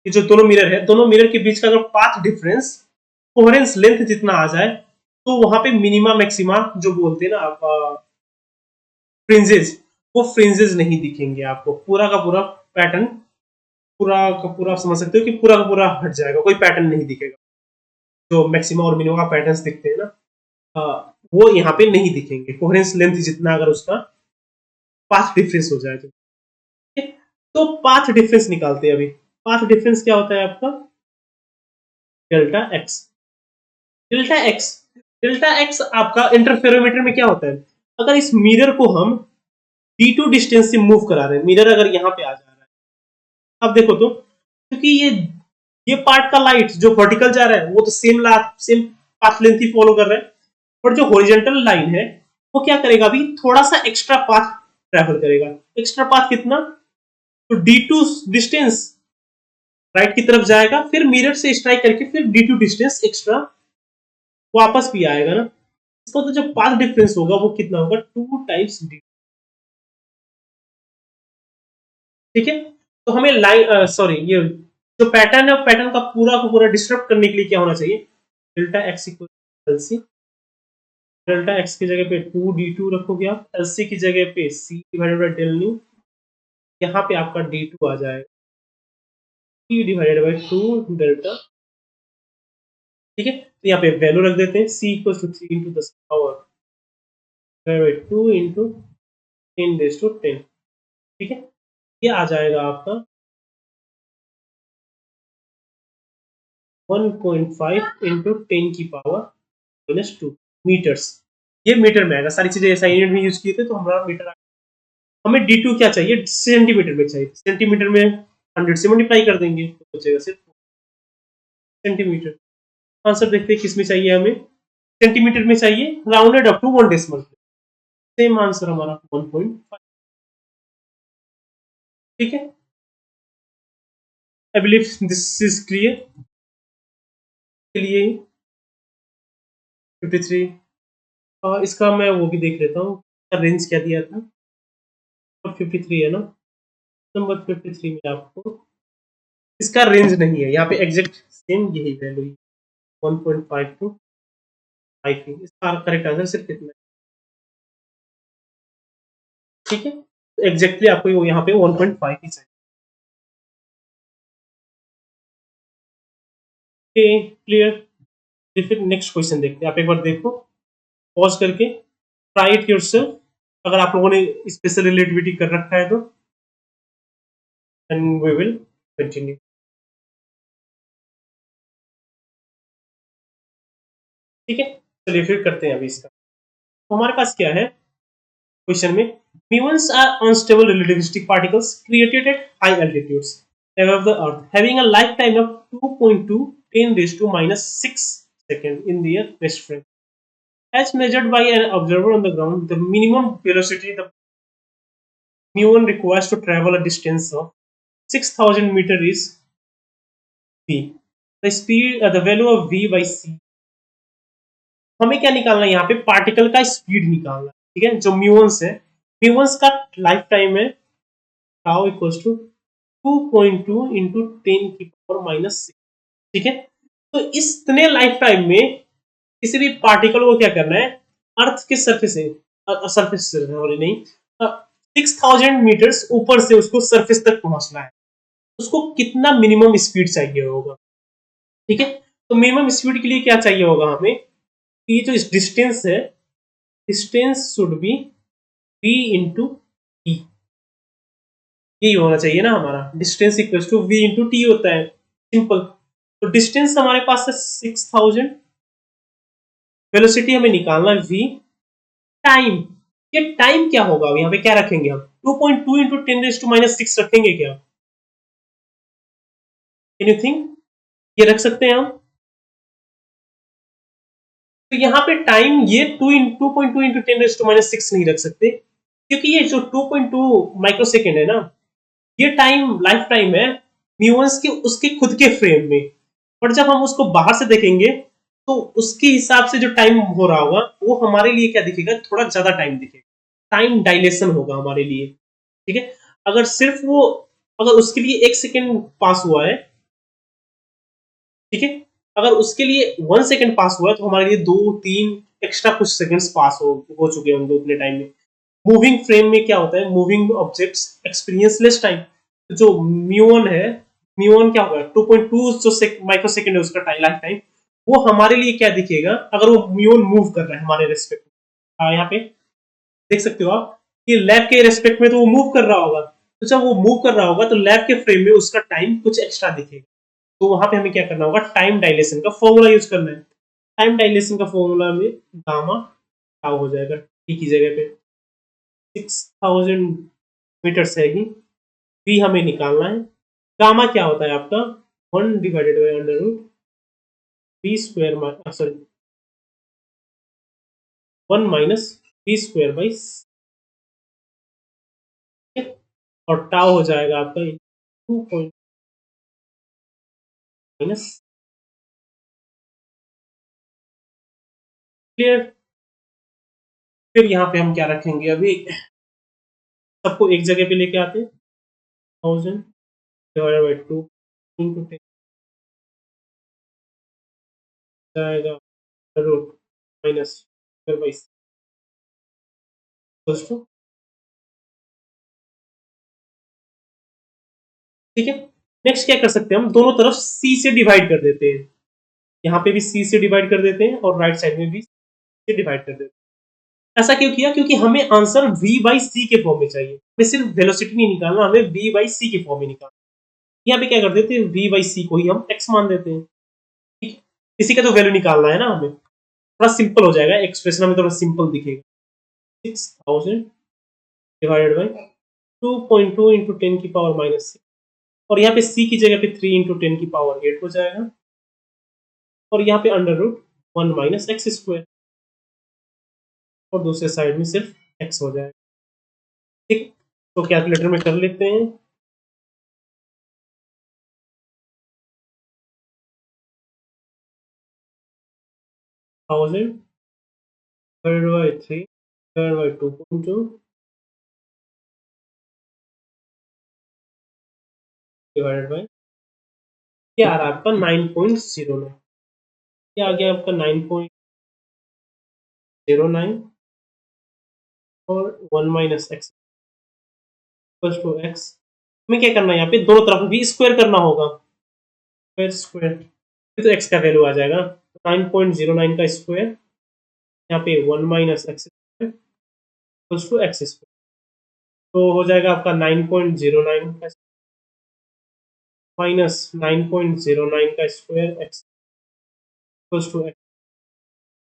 ये जो दोनों मिरर है, दोनों मिरर के बीच का अगर पाथ डिफरेंस कोहेरेंस लेंथ जितना आ जाए, तो वहां पे मिनिमा मैक्सिमा जो बोलते हैं ना आप, फ्रिंजेस, वो फ्रिंजेस नहीं दिखेंगे आपको, पूरा का पूरा पैटर्न, पूरा का पूरा आप समझ सकते हो कि पूरा का पूरा हट जाएगा, कोई पैटर्न नहीं दिखेगा। जो मैक्सिमा और मिनिमा का पैटर्न्स दिखते हैं ना, वो यहाँ पे नहीं दिखेंगे, कोहेरेंस लेंथ जितना अगर उसका पाथ डिफरेंस हो जाए तो। तो पाथ डिफरेंस निकालते हैं अभी। पाथ डिफरेंस क्या होता है आपका, delta X. Delta X, delta x आपका इंटरफेरोमीटर में क्या होता है, अगर इस मिरर को हम d2 डिस्टेंस से मूव करा रहे हैं, मिरर अगर यहाँ पे आ जा रहा है, अब देखो तो, क्योंकि ये पार्ट का लाइट जो वर्टिकल जा रहा है वो तो सेम पाथ लेंथ ही फॉलो कर रहा है, और जो हॉरिजॉन्टल लाइन है वो क्या करेगा, अभी थोड़ा सा एक्स्ट्रा पाथ ट्रैवल करेगा। एक्स्ट्रा पाथ कितना, तो d2 डिस्टेंस राइट की तरफ जाएगा, फिर मिरर से स्ट्राइक करके फिर d2 डिस्टेंस एक्स्ट्रा वापस भी आएगा ना, इसका तो जो पाथ डिफरेंस होगा वो कितना होगा, 2 टाइम्स d। ठीक है, तो हमें लाइन सॉरी ये जो पैटर्न है, पैटर्न का पूरा डिस्टर्ब करने के लिए क्या होना चाहिए, delta X equal L C, delta X की जगह पे 2d2 रखोगे आप, एल सी की जगह पे c divided by del nu, यहाँ पे आपका d2 आ जाएगा, c डिवाइडेड बाई 2 डेल्टा। ठीक है, तो यहाँ पे वैल्यू रख देते हैं, c equal to 3 into 10 power 2 into 10 raised to 10। ठीक है, ये आ जाएगा आपका 1.5 into 10 की पावर -2 मीटर्स। ये मीटर में आएगा, सारी चीजें ऐसा यूनिट में यूज किए थे तो हमारा मीटर। हमें d2 क्या चाहिए, सेंटीमीटर में चाहिए, सेंटीमीटर में 100 से मल्टीप्लाई कर देंगे तो बचेगा सिर्फ सेंटीमीटर। आंसर देखते हैं किस में चाहिए, हमें सेंटीमीटर में चाहिए, rounded up to 1 decimal. Same answer हमारा 1.5। ठीक है, I believe this is clear के लिए 53। और इसका मैं वो भी देख लेता हूँ, रेंज क्या दिया था, 53 है ना, नंबर 53 में आपको इसका रेंज नहीं है, यहाँ पे एग्जैक्ट सेम यही वैल्यू 1.5 टू 5। इसका करेक्ट आंसर सिर्फ इतना है। ठीक है, तो एग्जैक्टली आपको वो यहाँ पे 1.5 ही चाहिए। क्लियर, फिर नेक्स्ट क्वेश्चन देखते हैं, आप एक बार देखो पॉज करके, ट्राई इट योरसेल्फ, अगर आप लोगों ने स्पेशल रिलेटिविटी कर रखा है तो, एंड वी विल कंटिन्यू। ठीक है, चलिए फिर करते हैं अभी इसका। तो हमारे पास क्या है क्वेश्चन में, muons are unstable relativistic particles created at high altitudes above the earth having a lifetime of 2.2 10 raised to -6 second in their rest frame. As measured by an observer on the ground, the minimum velocity the muon requires to travel a distance of 6000 meter is v. The speed, the value of v by c. हमें क्या निकालना है, यहाँ पे पार्टिकल का स्पीड निकालना है। ठीक है, जो म्यून्स है, म्यून्स का लाइफ टाइम है टाउ इक्वल्स टू 2.2 into 10 की पावर -6। ठीक है, तो इतने लाइफ टाइम में किसी भी पार्टिकल को क्या करना है, अर्थ के सरफेस से, सरफेस से नहीं 6000 मीटर्स ऊपर से उसको सरफेस तक पहुंचना है। उसको कितना मिनिमम स्पीड चाहिए होगा। ठीक है, तो मिनिमम स्पीड के लिए क्या चाहिए होगा हमें, ये जो डिस्टेंस है, distance should be v into T, यही होना चाहिए ना हमारा, distance equal to v into T होता है, सिंपल। तो डिस्टेंस हमारे पास है 6000, वेलोसिटी हमें निकालना है v, टाइम, ये टाइम क्या होगा, यहाँ पे क्या रखेंगे हम, 2.2 इंटू 10⁻⁻6 रखेंगे क्या, कैन यू थिंक, ये रख सकते हैं हम। तो यहाँ पे टाइम ये 2.2 इंटू 10⁻6 नहीं रख सकते, क्योंकि ये जो 2.2 माइक्रो सेकेंड है ना, ये टाइम लाइफ टाइम है म्यून्स के उसके खुद के फ्रेम में, बट जब हम उसको बाहर से देखेंगे तो उसके हिसाब से जो टाइम हो रहा होगा वो हमारे लिए क्या दिखेगा, थोड़ा ज्यादा टाइम दिखेगा, टाइम डायलेशन होगा हमारे लिए। ठीक है, अगर सिर्फ वो, अगर उसके लिए 1 सेकेंड पास हुआ है, ठीक है, अगर उसके लिए 1 सेकेंड पास हुआ है तो हमारे लिए 2-3 एक्स्ट्रा कुछ सेकेंड्स पास हो चुके होंगे उतने टाइम में। मूविंग फ्रेम में क्या होता है, moving objects experience less time, जो म्यून है, म्यून क्या होगा 2.2 जो माइक्रो सेकेंड है उसका टाइम लाइफ टाइम, वो हमारे लिए क्या दिखेगा अगर वो म्यून मूव कर रहा है हमारे रेस्पेक्ट में। यहाँ पे देख सकते हो आप कि लैब के रेस्पेक्ट में तो वो मूव कर रहा होगा, तो जब वो मूव कर रहा होगा तो लैब के फ्रेम में उसका टाइम कुछ एक्स्ट्रा दिखेगा। तो वहां पे हमें क्या करना होगा, टाइम डायलेशन का फॉर्मूला यूज करना है। टाइम डायलेशन का फॉर्मूला में गामा टाउ हो जाएगा टी की जगह पे, 6000 मीटर्स है, वी हमें निकालना है। गामा क्या होता है आपका, 1/√v², सॉरी 1 - v² और टाउ हो जाएगा आपका 2 माइनस, क्लियर। फिर यहाँ पे हम क्या रखेंगे, अभी सबको एक जगह पे लेके आते हैं, 1000/2 इंटू 10 जाएगा रूट माइनस दोस्तों। ठीक है, नेक्स्ट क्या कर सकते हैं, हम दोनों तरफ सी से डिवाइड कर देते हैं, यहाँ पे भी सी से डिवाइड कर देते हैं और राइट साइड में भी से डिवाइड कर देते हैं। ऐसा क्यों किया, क्योंकि हमें आंसर v बाई सी के फॉर्म में चाहिए, हमें सिर्फ वेलोसिटी नहीं निकालना, हमें v बाई सी के फॉर्म में निकालना। यहाँ पे क्या कर देते हैं, v बाई सी को ही हम x मान देते हैं। ठीक है, इसी का तो वैल्यू निकालना है ना हमें, थोड़ा सिंपल हो जाएगा, एक्सप्रेशन हमें थोड़ा सिंपल दिखेगा। 6000 डिवाइडेड बाई 2.2 इंटू 10⁻⁻6, और यहाँ पे c की जगह पे 3 इंटू 10⁸ हो जाएगा, और यहाँ पे √1 - x², और दूसरे साइड में सिर्फ x हो जाएगा। ठीक, तो कैलकुलेटर में कर लेते हैं, 1000 divided by 3 divided by 2.2 divided by, क्या आ रहा है आपका 9.09, क्या आ गया आपका 9.09, और 1 - x इक्वल्स टू x। हमें क्या करना है, यहाँ पे दोनों तरफ भी स्क्वायर करना होगा, स्क्वायर स्क्वायर, तो x का वैल्यू आ जाएगा 9.09 का स्क्वायर, यहाँ पे 1 - x² इक्वल्स टू x², तो हो जाएगा आपका 9.09 का माइनस 9.09 का square x equals to x।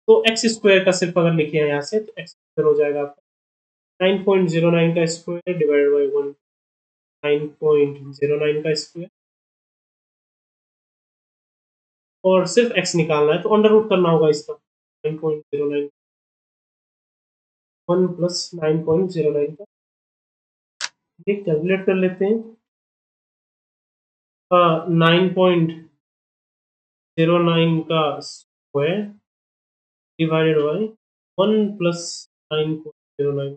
तो एक्स स्क्वायर का सिर्फ अगर लिखे हैं यहाँ से तो एक्स स्क्वायर हो जाएगा आपका 9.09 का स्क्वायर डिवाइडेड बाई 1, 9.09 का स्क्वायर, और सिर्फ x निकालना है तो अंडर रूट करना होगा इसका, 9.09, 1 प्लस 9.09 का, ये कैलकुलेट कर लेते हैं। 9.09 का स्क्वायर डिवाइडेड बाई 1 प्लस 9.09,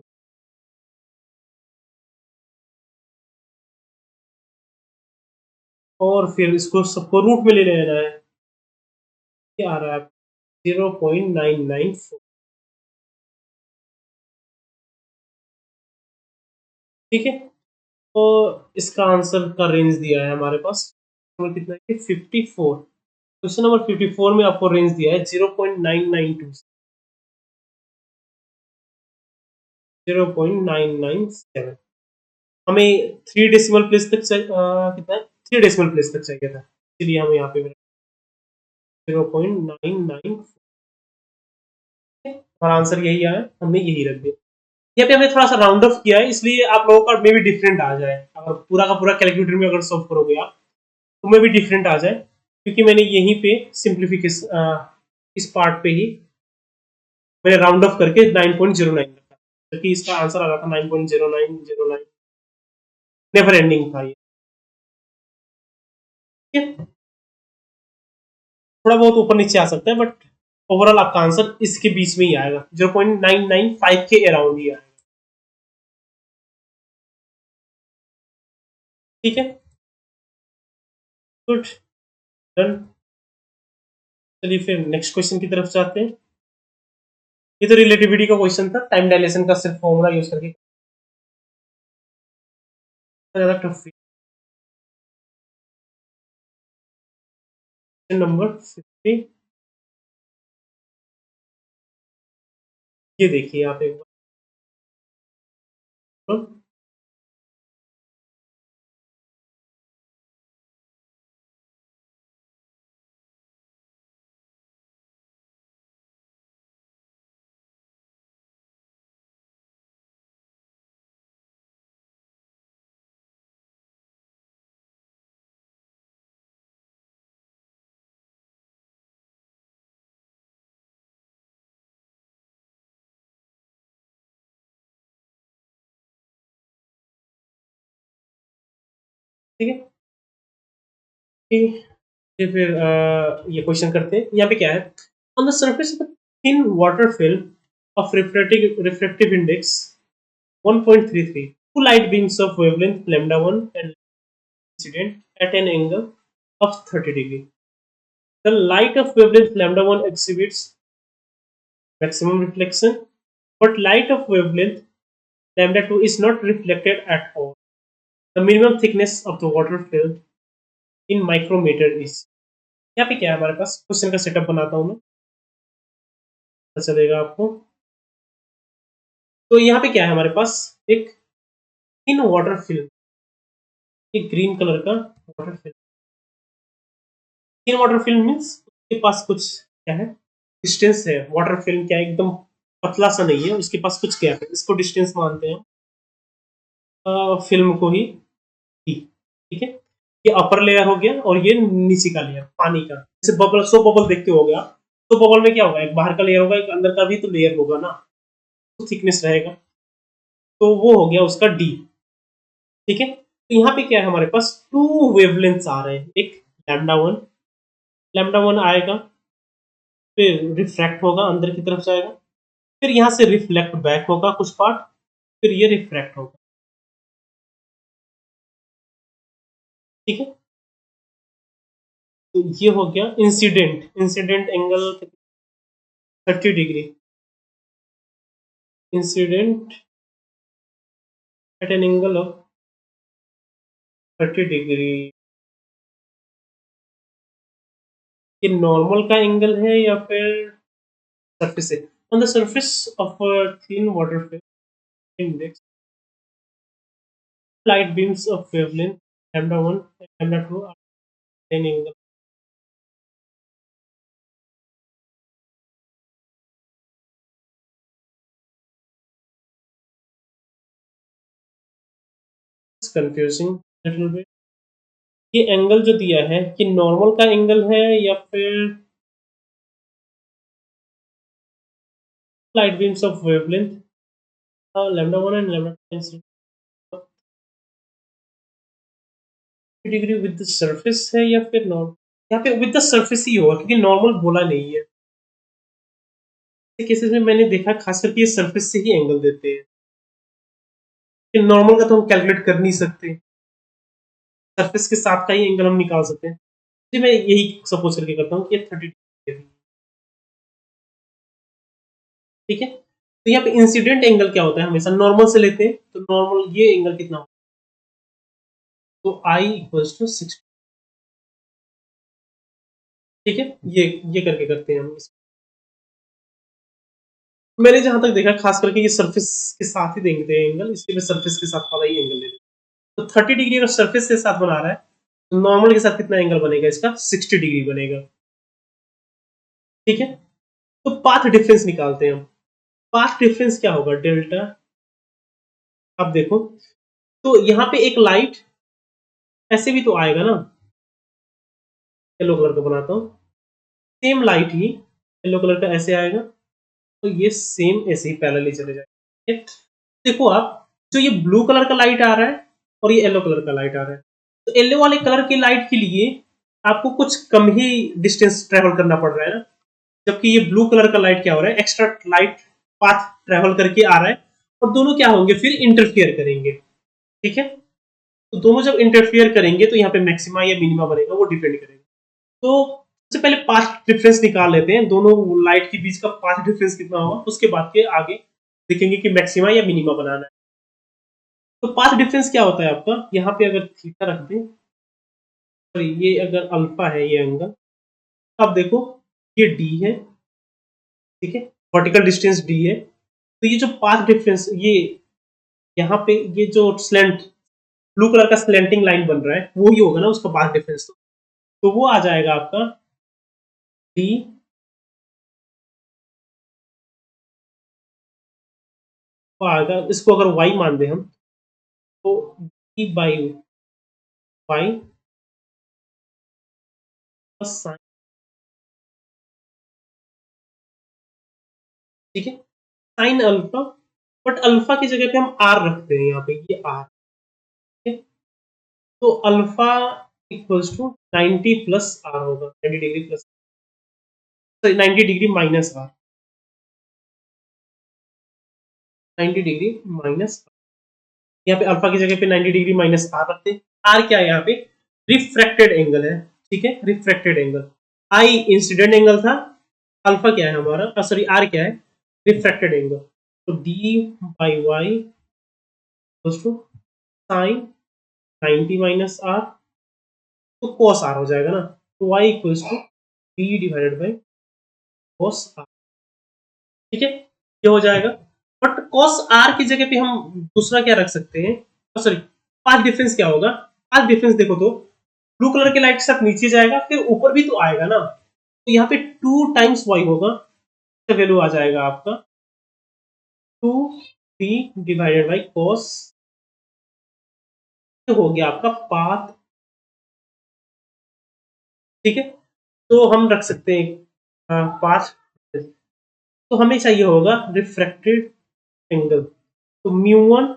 और फिर इसको सबको रूट में ले लेना है, क्या आ रहा है 0.994। ठीक है, तो इसका आंसर का रेंज दिया है हमारे पास कितना है 54। क्वेश्चन नंबर 54 में आपको रेंज दिया है 0.992 0.997। हमें 3 डेसिमल प्लेस तक कितना है 3 डेसिमल प्लेस तक चाहिए था, इसलिए हम यहाँ पे 0.994 और आंसर यही आया, हमने यही रख दिया। यहाँ पे हमने थोड़ा सा राउंड ऑफ किया है, इसलिए आप लोगों का मे भी डिफरेंट आ जाए। अगर पूरा का पूरा कैलकुलेटर में अगर सॉल्व करोगे आप तो मे भी डिफरेंट आ जाए, क्योंकि मैंने यहीं पे सिंप्लीफिकेशन इस पार्ट पे ही मैंने राउंड ऑफ करके 9.09 रखा, क्योंकि इसका आंसर आ रहा था 9.0909। नेवर एंडिंग था ये। ठीक है, थोड़ा बहुत ऊपर नीचे आ सकता है, बट ओवरऑल आपका आंसर इसके बीच में ही आएगा, 0.995 के अराउंड ही आएगा। ठीक है, गुड, डन। चलिए फिर नेक्स्ट क्वेश्चन की तरफ जाते हैं। ये तो रिलेटिविटी का क्वेश्चन था, टाइम डायलेशन का सिर्फ फॉर्मूला यूज करके। ज्यादा टफ नंबर 50, ये देखिए आप एक बार। ठीक है, ठीक है, फिर ये क्वेश्चन करते हैं। यहाँ पे क्या है, on the surface of thin water film of refractive index 1.33, two light beams of wavelength lambda 1 and incident at an angle of 30 degree. The light of wavelength lambda 1 exhibits maximum reflection, but light of wavelength lambda 2 is not reflected at all. The minimum thickness of the water film in micrometer is। यहाँ पे क्या है हमारे पास, क्वेश्चन का सेटअप बनाता हूँ मैं, पता चलेगा आपको। तो यहाँ पे क्या है हमारे पास, एक थिन वाटर फिल्म, एक ग्रीन कलर का water film. Thin water film means उसके पास कुछ क्या है, डिस्टेंस है। वाटर फिल्म क्या है, एकदम पतला सा नहीं है, उसके पास कुछ गैप है, इसको डिस्टेंस मानते हैं फिल्म को ही। ठीक है, ये अपर लेयर हो गया और ये नीचे का लेयर पानी का। जैसे बबल, सो बबल देखते हो गया, तो बबल में क्या होगा, एक बाहर का लेयर होगा, एक अंदर का भी तो लेयर होगा ना, तो थिकनेस रहेगा। तो वो हो गया उसका डी। ठीक है, तो यहाँ पे क्या है हमारे पास, टू वेवलेंथ्स आ रहे हैं, एक लैम्डा वन आएगा, फिर रिफ्रैक्ट होगा, अंदर की तरफ जाएगा, फिर यहाँ से रिफ्लेक्ट बैक होगा कुछ पार्ट, फिर ये रिफ्रैक्ट होगा। ठीक है, तो ये हो गया incident. Incident angle 30 degree, incident at an angle of 30 degree. ये नॉर्मल का एंगल है या फिर सरफेस है? On the surface of thin water film index light beams of wavelength lambda 1 and lambda 2 are same angle. It's confusing little bit। ये एंगल जो दिया है कि नॉर्मल का एंगल है या फिर light beams of wavelength lambda 1 and lambda 2 degree with the surface है या फिर नॉर्मल। यहाँ पे विद द सरफेस ही होगा, क्योंकि नॉर्मल बोला नहीं है। ऐसे केसेस में मैंने देखा खास करके ये सरफेस से ही एंगल देते हैं, कि नॉर्मल का तो हम कैलकुलेट कर नहीं सकते, सरफेस के साथ का ही एंगल हम निकाल सकते हैं। जी मैं यही सपोज करके करता हूँ कि ये 30 डिग्री। ठीक है, तो यहाँ पे इंसिडेंट एंगल क्या होता है, हमेशा नॉर्मल से लेते हैं, तो नॉर्मल ये एंगल कितना होगा, तो आई इक्वल्स टू 60। ठीक है, ये करके करते हैं हम। मैंने जहां तक देखा खास करके ये सरफेस के साथ ही देखते हैं एंगल, इसलिए मैं सरफेस के साथ वाला ही एंगल ले रहा हूं। तो 30 डिग्री अगर सरफेस के साथ बना रहा है तो नॉर्मल के साथ कितना एंगल बनेगा इसका? 60 डिग्री बनेगा। ठीक है, तो पाथ डिफरेंस निकालते हैं हम। पाथ डिफरेंस क्या होगा? डेल्टा। अब देखो, तो यहाँ पे एक लाइट ऐसे भी तो आएगा ना, येलो कलर का बनाता हूँ, सेम लाइट ही येलो कलर का ऐसे आएगा, तो ये सेम ऐसे ही पैरेलली चले जाएगा। देखो आप, जो ये ब्लू कलर का लाइट आ रहा है और ये येलो कलर का लाइट आ रहा है, तो येलो वाले कलर की लाइट के लिए आपको कुछ कम ही डिस्टेंस ट्रेवल करना पड़ रहा है ना, जबकि ये ब्लू कलर का लाइट क्या हो रहा है? एक्स्ट्रा लाइट पाथ ट्रेवल करके आ रहा है, और दोनों क्या होंगे? फिर इंटरफियर करेंगे। ठीक है, तो दोनों जब इंटरफियर करेंगे तो यहाँ पे मैक्सिमा या मिनिमा बनेगा, वो डिपेंड करेगा। तो सबसे पहले पाथ डिफरेंस निकाल लेते हैं, दोनों लाइट के बीच का पाथ डिफरेंस कितना होगा, उसके बाद के आगे देखेंगे कि मैक्सिमा या मिनिमा बनाना है। तो पाथ डिफरेंस क्या होता है आपका? यहाँ पे अगर थीटा रख दें, और ये अगर अल्फा है ये एंगल, अब देखो ये डी है, ठीक है, वर्टिकल डिस्टेंस डी है, तो ये जो पाथ डिफरेंस, ये यहाँ पे ये जो स्लेंट ब्लू कलर का स्लेंटिंग लाइन बन रहा है, वो ही होगा ना उसका पाथ डिफरेंस। तो वो आ जाएगा आपका डी, वो आएगा, इसको अगर वाई मान दे हम, तो D by Y plus sine. ठीक है, साइन अल्फा, बट अल्फा की जगह पे हम आर रखते हैं, यहाँ पे ये आर। ठीक है, तो alpha equals to 90 plus R होगा, 90 degree plus, 90 degree minus R, 90 degree minus. यहाँ पे अल्फा की जगह पे 90 डिग्री माइनस आर रखते हैं। आर क्या है यहाँ पे? रिफ्रैक्टेड एंगल है। ठीक है, refracted angle. I incident angle था, अल्फा क्या है हमारा, सॉरी आर क्या है? Refracted angle. तो D by Y to sine 90 minus R, तो कॉस आर हो जाएगा ना, तो Y equals to B divided by cos R. ठीक है, ये हो जाएगा। बट कॉस आर की जगह पे हम दूसरा क्या रख सकते हैं? सॉरी, पाथ डिफरेंस क्या होगा? पाथ डिफरेंस देखो तो ब्लू कलर के लाइट के साथ नीचे जाएगा, फिर ऊपर भी तो आएगा ना, तो यहाँ पे 2 टाइम्स वाई होगा, तो वैल्यू आ जाएगा आपका 2 डिवाइडेड बाई कॉस, हो गया आपका पाथ। ठीक है, तो हम रख सकते हैं पाथ, तो हमें चाहिए होगा रिफ्रैक्टेड एंगल, तो mu one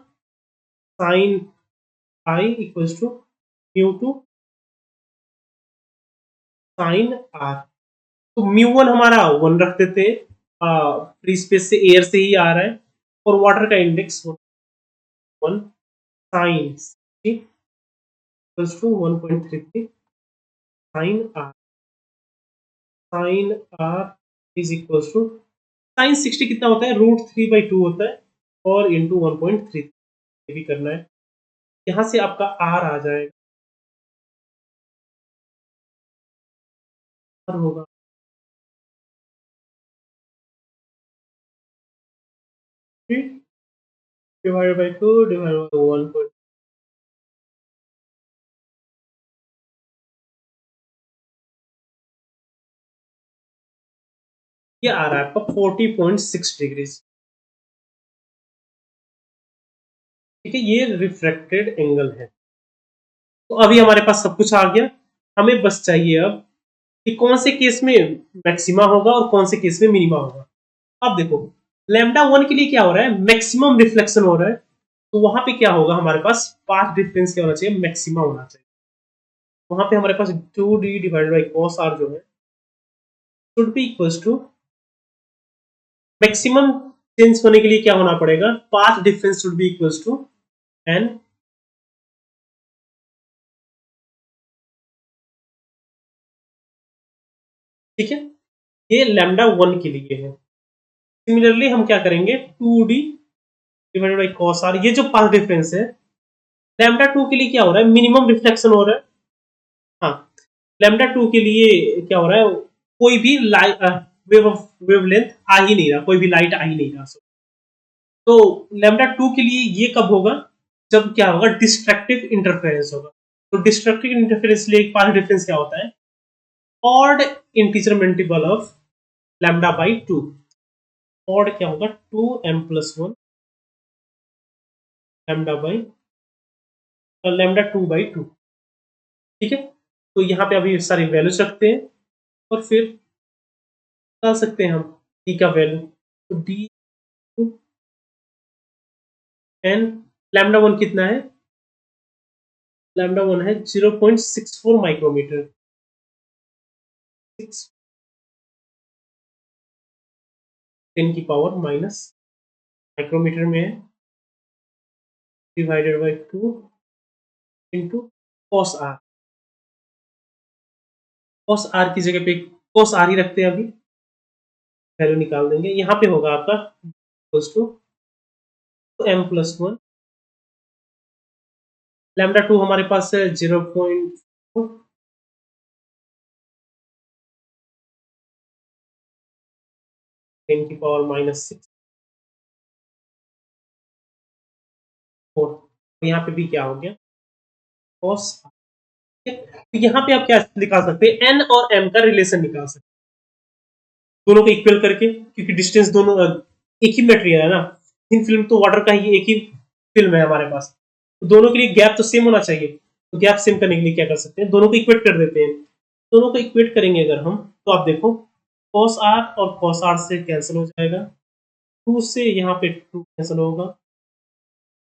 sine I equals to mu two sine R. तो म्यू वन हमारा वन रख देते हैं, फ्री स्पेस से एयर से ही आ रहा है, और वाटर का index one sine equals to 1.33 sine R, sine R is equals to sine 60 कितना होता है? √3/2 होता है, और इंटू 1.3 भी करना है, यहाँ से आपका आर आ जाएगा, आर होगा डिवाइडेड बाई 2 डिवाइडेड बाई 1. ये आ रहा है आपका 40.6 डिग्री। ठीक है, ये रिफ्रैक्टेड एंगल है। तो अभी हमारे पास सब कुछ आ गया, हमें बस चाहिए अब कि कौन से केस में मैक्सिमा होगा और कौन से केस में मिनिमा होगा। अब देखो, लैम्डा वन के लिए क्या हो रहा है? मैक्सिमम रिफ्लेक्शन हो रहा है, तो वहां पे क्या होगा? हमारे पास पाथ डिफरेंस क्या होना चाहिए? मैक्सिमा होना चाहिए। वहां पे हमारे पास 2d divided by cos r जो है should be equals to, maximum change होने के लिए क्या होना पड़ेगा? Path difference should be equals to n। ठीक है, ये लैम्डा वन के लिए है। सिमिलरली हम क्या करेंगे? 2d divided by cos r, ये जो पाथ डिफरेंस है लैम्डा 2 के लिए क्या हो रहा है, मिनिमम रिफ्लेक्शन हो रहा है। हाँ, लैम्डा 2 के लिए क्या हो रहा है, कोई भी लाइट वेवलेंथ आ ही नहीं रहा, कोई भी लाइट आ ही नहीं रहा। तो लैम्डा 2 के लिए ये कब होगा, जब क्या होगा, डिस्ट्रक्टिव इंटरफेरेंस होगा। तो डिस्ट्रक्टिव इंटरफेरेंस के लिए एक पार्ट डिफरेंस क्या होता है, odd integer multiple of lambda by 2। Odd क्या होगा, 2m+1 लैम्डा बाई लैम्डा 2/2। ठीक है, तो यहाँ पे अभी सारी वैल्यूज रखते हैं और फिर बता सकते हैं हम डी का वैल्यू। तो डी एन लैम्डा 1 कितना है, लैम्डा 1 है 0.64 माइक्रोमीटर। 6 10 की पावर माइनस माइक्रोमीटर में है, divided by 2 into cos R. Cos R की जगह पे कॉस आर ही रखते हैं, अभी वैल्यू निकाल देंगे। यहाँ पे होगा आपका इक्वल्स टू m+1 लैम्डा 2 हमारे पास है 0.4 10 की पावर माइनस 6 4। यहाँ पे भी क्या हो गया, कॉस। तो यहाँ पे आप क्या निकाल सकते हैं, एन और एम का रिलेशन निकाल सकते हैं दोनों को इक्वल करके, क्योंकि डिस्टेंस दोनों एक ही मटेरियल है ना। इन फिल्म तो वाटर का ही एक ही फिल्म है हमारे पास, तो दोनों के लिए गैप तो सेम होना चाहिए। तो गैप सेम करने के लिए क्या कर सकते हैं, दोनों को इक्वेट कर देते हैं। दोनों को इक्वेट करेंगे अगर हम, तो आप देखो cos r और cos r से कैंसिल हो जाएगा, 2 से यहाँ पे 2 कैंसिल होगा,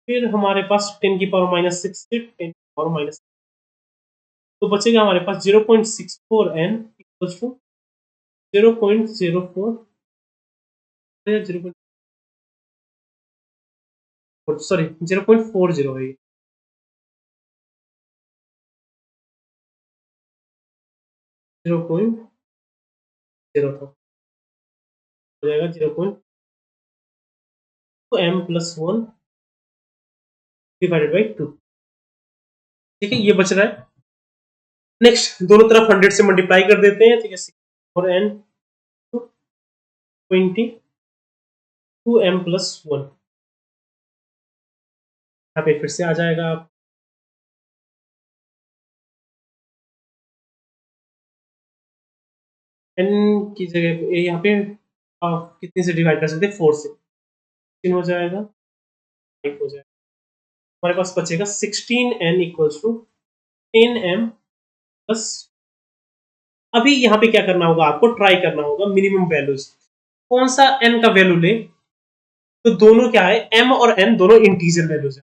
फिर हमारे पास 10 की पावर माइनस 6 से 10 की पावर माइनस, तो बचेगा हमारे पास 0.64 n इक्वल्स टू 0.04 0. सॉरी 0.40 है, 0.0 था, हो जाएगा 0.2m+1 डिवाइडेड बाई 2। ठीक है, ये बच रहा है। नेक्स्ट दोनों तरफ 100 से मल्टीप्लाई कर देते हैं। ठीक है, और n 20 2m+1 यहाँ पे फिर से आ जाएगा। आप n की जगह पे यहाँ पे आप कितने से डिवाइड कर सकते हैं, 4 से, 3 हो जाएगा, 5 हो जाएगा, हमारे पास बचेगा 16n equals to 10m plus. अभी यहाँ पे क्या करना होगा, आपको ट्राई करना होगा मिनिमम वैल्यूज, कौन सा n का वैल्यू ले। तो दोनों क्या है, m और n दोनों इंटीजर वैल्यूज है।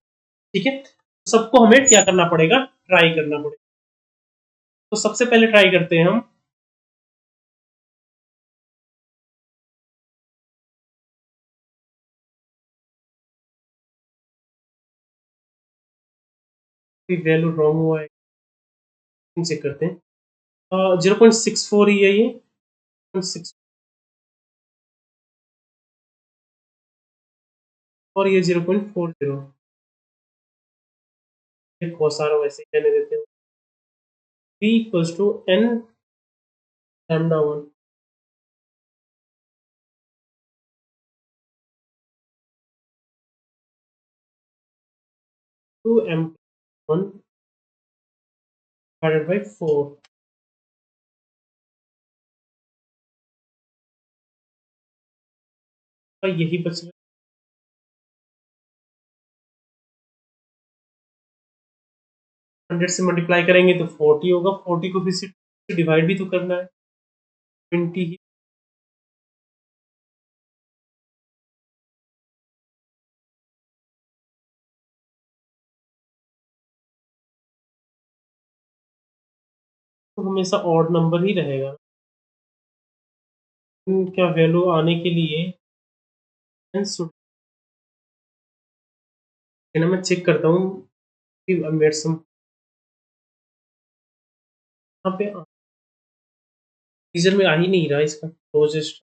ठीक है, तो सबको हमें क्या करना पड़ेगा, ट्राई करना पड़ेगा। तो सबसे पहले ट्राई करते हैं हम, वैल्यू रॉन्ग हुआ है, चेक करते हैं। 0.64 ही है ये, 6 और ये 0.40, बहुत सारा वैसे ही रहने देते हैं। p equals to n lambda 1 two m+1 divided by 4। तो यही बच रहा है, 100 से मल्टीप्लाई करेंगे तो 40 होगा, 40 को फिर से डिवाइड भी तो करना है, 20 ही। तो हमेशा ऑड नंबर ही रहेगा। क्या वैल्यू आने के लिए मैं चेक करता हूँ मेरे यहाँ पे टीजर में आ ही नहीं रहा इसका closest.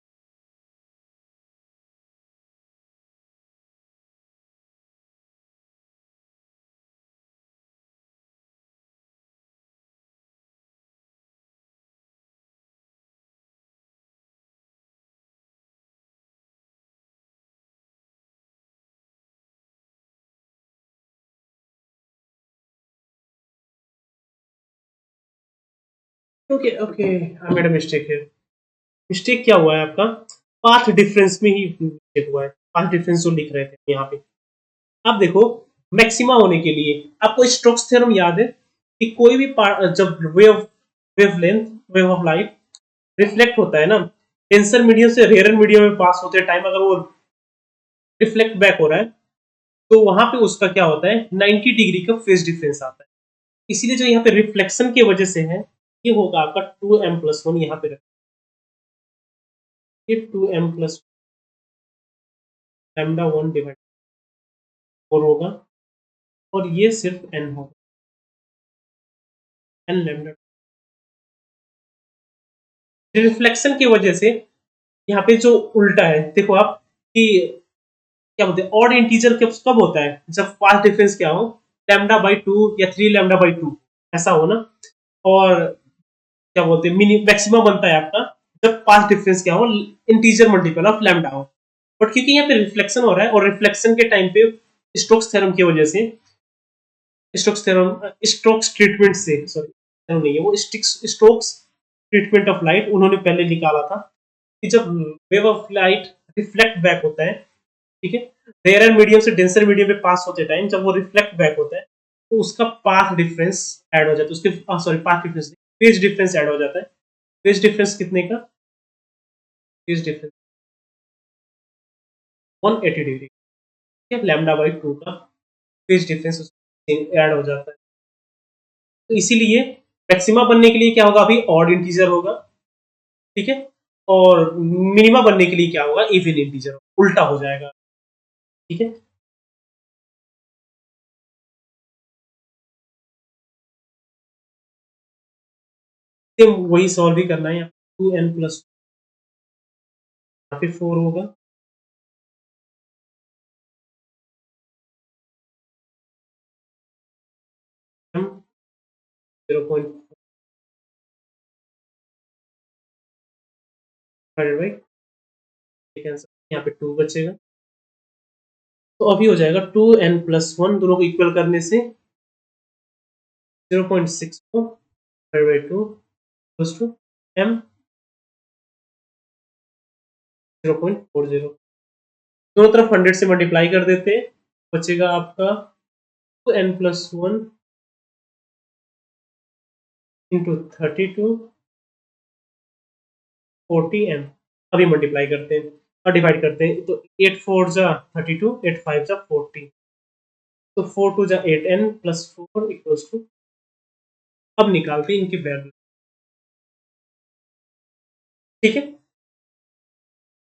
Okay okay, I made a mistake है। मिस्टेक क्या हुआ है आपका, पाथ डिफरेंस में ही मिस्टेक हुआ है। पाथ डिफरेंस जो लिख रहे थे यहाँ पे, आप देखो मैक्सिमा होने के लिए आपको स्टोक्स थ्योरम याद है कि कोई भी जब wavelength, wave of light reflect होता है ना, डेंसर मीडियम से रेयर मीडियम में पास होते टाइम अगर वो रिफ्लेक्ट बैक हो रहा है तो वहां पे उसका क्या होता है, 90 डिग्री का फेज डिफरेंस आता है। इसीलिए जो यहाँ पे रिफ्लेक्शन की वजह से है, ये होगा आपका 2m+1, यहाँ पे रखिए 2m+ लैम्डा 1 डिवाइड 4 होगा, और ये सिर्फ n होगा, n लैम्डा। रिफ्लेक्शन की वजह से यहाँ पे जो उल्टा है, देखो आप कि क्या बोलते हैं, ऑड इंटीजर कब होता है, जब पाथ डिफरेंस क्या हो, लैम्डा बाई 2 या 3 लैम्डा बाई 2 ऐसा हो ना, और क्या बोलते हैं मिनी मैक्सिमम बनता है आपका जब पाथ डिफरेंस क्या हो, इंटीजर मल्टीपल ऑफ लैम्डा हो। बट क्योंकि यहाँ पे रिफ्लेक्शन हो रहा है, और रिफ्लेक्शन के टाइम पे स्टोक्स थ्योरम की वजह से, स्टोक्स थ्योरम स्टोक्स ट्रीटमेंट से, सॉरी नहीं है वो, स्टोक्स ट्रीटमेंट ऑफ लाइट उन्होंने पहले निकाला था कि जब wave of light reflect back होता है, ठीक है, रेयर मीडियम से डेंसर मीडियम पे पास होते टाइम जब वो रिफ्लेक्ट बैक होता है, तो उसका पाथ डिफरेंस ऐड हो जाता है, उसके sorry path difference, phase difference add हो जाता है। फेज डिफरेंस कितने का, फेज डिफरेंस 180 डिग्री, ठीक है, लैम्डा बाई 2 का फेज डिफरेंस ऐड हो जाता है। तो इसीलिए मैक्सिमा बनने के लिए क्या होगा, अभी ऑड इंटीजर होगा, ठीक है, और मिनिमा बनने के लिए क्या होगा, इवन इंटीजर, उल्टा हो जाएगा, ठीक है। सेम वही सॉल्व भी करना है, 2n+, यहाँ पे 4 होगा, m 0.5 डिवाइडेड बाई, यहाँ पे 2 बचेगा, तो अभी हो जाएगा 2n+1, दोनों को इक्वल करने से 0.64 divided by 2 equals to m 0.40, दोनों तरफ 100 से मल्टीप्लाई कर देते हैं, बचेगा आपका 2n+1 इंटू 32 40m। अभी मल्टीप्लाई करते हैं और डिवाइड करते हैं, तो 8 4 जा 32, 8 5 जा 40, तो 4 2 जा 8n+4 इक्वल्स टू, अब निकालते हैं इनकी वैल्यू, ठीक है।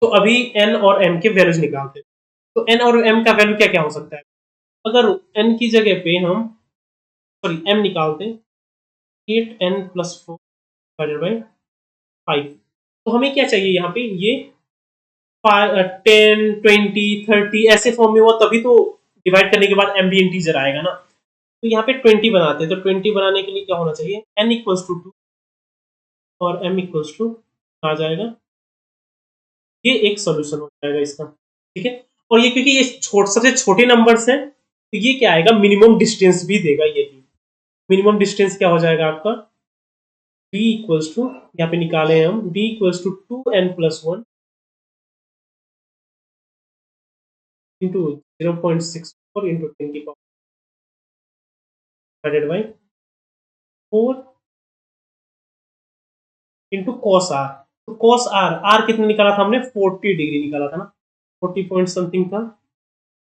तो अभी n और m के वैल्यूज निकालते हैं, तो n और m का वैल्यू क्या क्या हो सकता है, अगर n की जगह पे हम, सॉरी m निकालते हैं, 8n+4 डिवाइडेड बाई 5, तो हमें क्या चाहिए यहाँ पे, ये 10 20 30 ऐसे फॉर्म में हुआ तभी तो डिवाइड करने के बाद m भी इंटीजर आएगा ना, तो यहाँ पे 20 बनाते हैं, तो 20 बनाने के लिए क्या होना चाहिए, n इक्वल्स टू 2 और m इक्वल्स टू आ जाएगा, ये एक सोल्यूशन हो जाएगा इसका, ठीक है। और ये क्योंकि ये सबसे छोटे नंबर्स हैं, तो ये क्या आएगा, मिनिमम डिस्टेंस भी देगा, ये मिनिमम डिस्टेंस क्या हो जाएगा आपका, d इक्वल्स टू, यहाँ पे निकाले हम, d equals to 2n+1 into 0.64 into 10 की power divided by 4 into cos R, तो कॉस आर, आर कितना निकाला था हमने, 40 डिग्री निकाला था ना, 40 पॉइंट समथिंग था,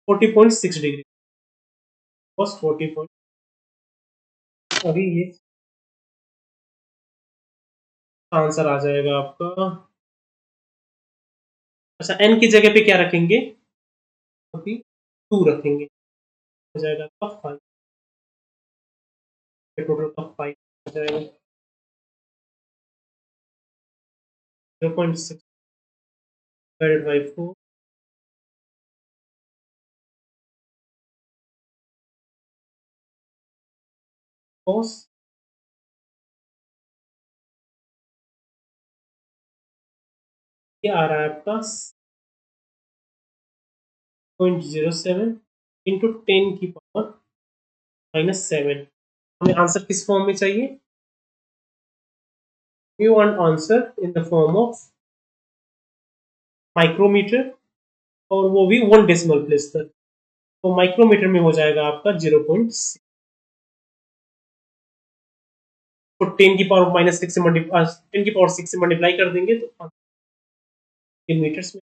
40.6 डिग्री, कॉस 40 पॉइंट, अभी ये आंसर आ जाएगा आपका। अच्छा, n की जगह पे क्या रखेंगे, अभी 2 रखेंगे, हो जाएगा आपका 5, टोटल का 5 हो जाएगा, 0.6 डिवाइडेड बाई 4, कॉस, ये आ रहा है आपका 0.07 इंटू 10 की पावर -7। हमें आंसर किस फॉर्म में चाहिए, we want answer in the form of micrometre, और वो भी 1 डेसिमल प्लेस तक। तो माइक्रोमीटर में हो जाएगा आपका 0.6, तो 10 की पावर माइनस 6 से मल्टीप्लाई, 10 की पावर 6 से मल्टीप्लाई कर देंगे तो इन मीटर्स में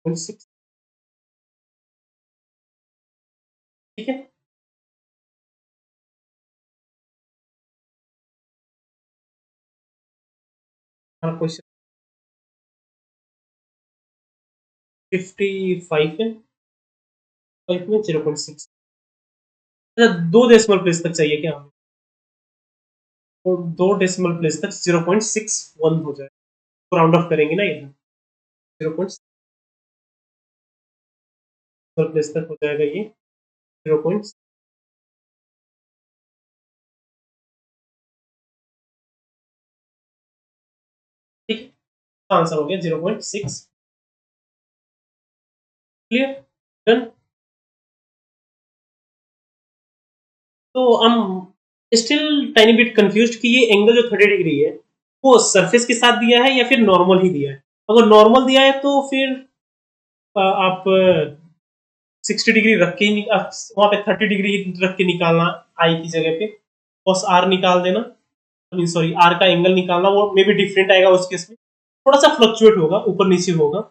0.6। ठीक है, हमारा क्वेश्चन 55 है, 5 में 0.6। अच्छा, 2 डेसिमल प्लेस तक चाहिए क्या हमें? तो 2 डेसिमल प्लेस तक 0.61 हो जाए, तो राउंड ऑफ करेंगे ना यहाँ, 0.6 प्लेस तक हो जाएगा ये 0. ठीक है, आंसर हो गया 0.6। Clear, done. तो हम स्टिल टाइनी बिट कंफ्यूज्ड कि ये एंगल जो 30 डिग्री है वो सरफेस के साथ दिया है या फिर नॉर्मल ही दिया है। अगर नॉर्मल दिया है तो फिर आप 60 डिग्री रख के ही वहां पे 30 डिग्री रख के निकालना, आई की जगह पे cos r निकाल देना, मीन सॉरी आर का एंगल निकालना, वो मे बी डिफरेंट आएगा उस केस में, थोड़ा सा फ्लक्चुएट होगा, ऊपर नीचे होगा।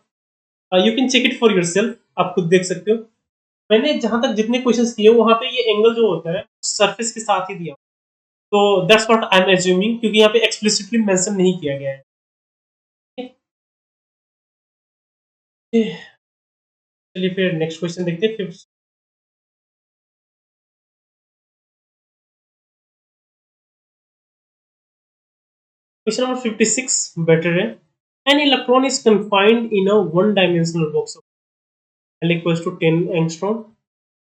You can check it for yourself, आप खुद देख सकते हो। मैंने जहां तक जितने क्वेश्चंस किए वहां पे ये एंगल जो होता है सरफेस के साथ ही दिया, तो that's what I am assuming, क्योंकि यहाँ पे एक्सप्लिसिटली मेंशन नहीं किया गया है। चलिए फिर नेक्स्ट क्वेश्चन देखते हैं। फिर क्वेश्चन नंबर 56 बेटर है। An electron is confined in a one-dimensional box of L equals to 10 angstrom.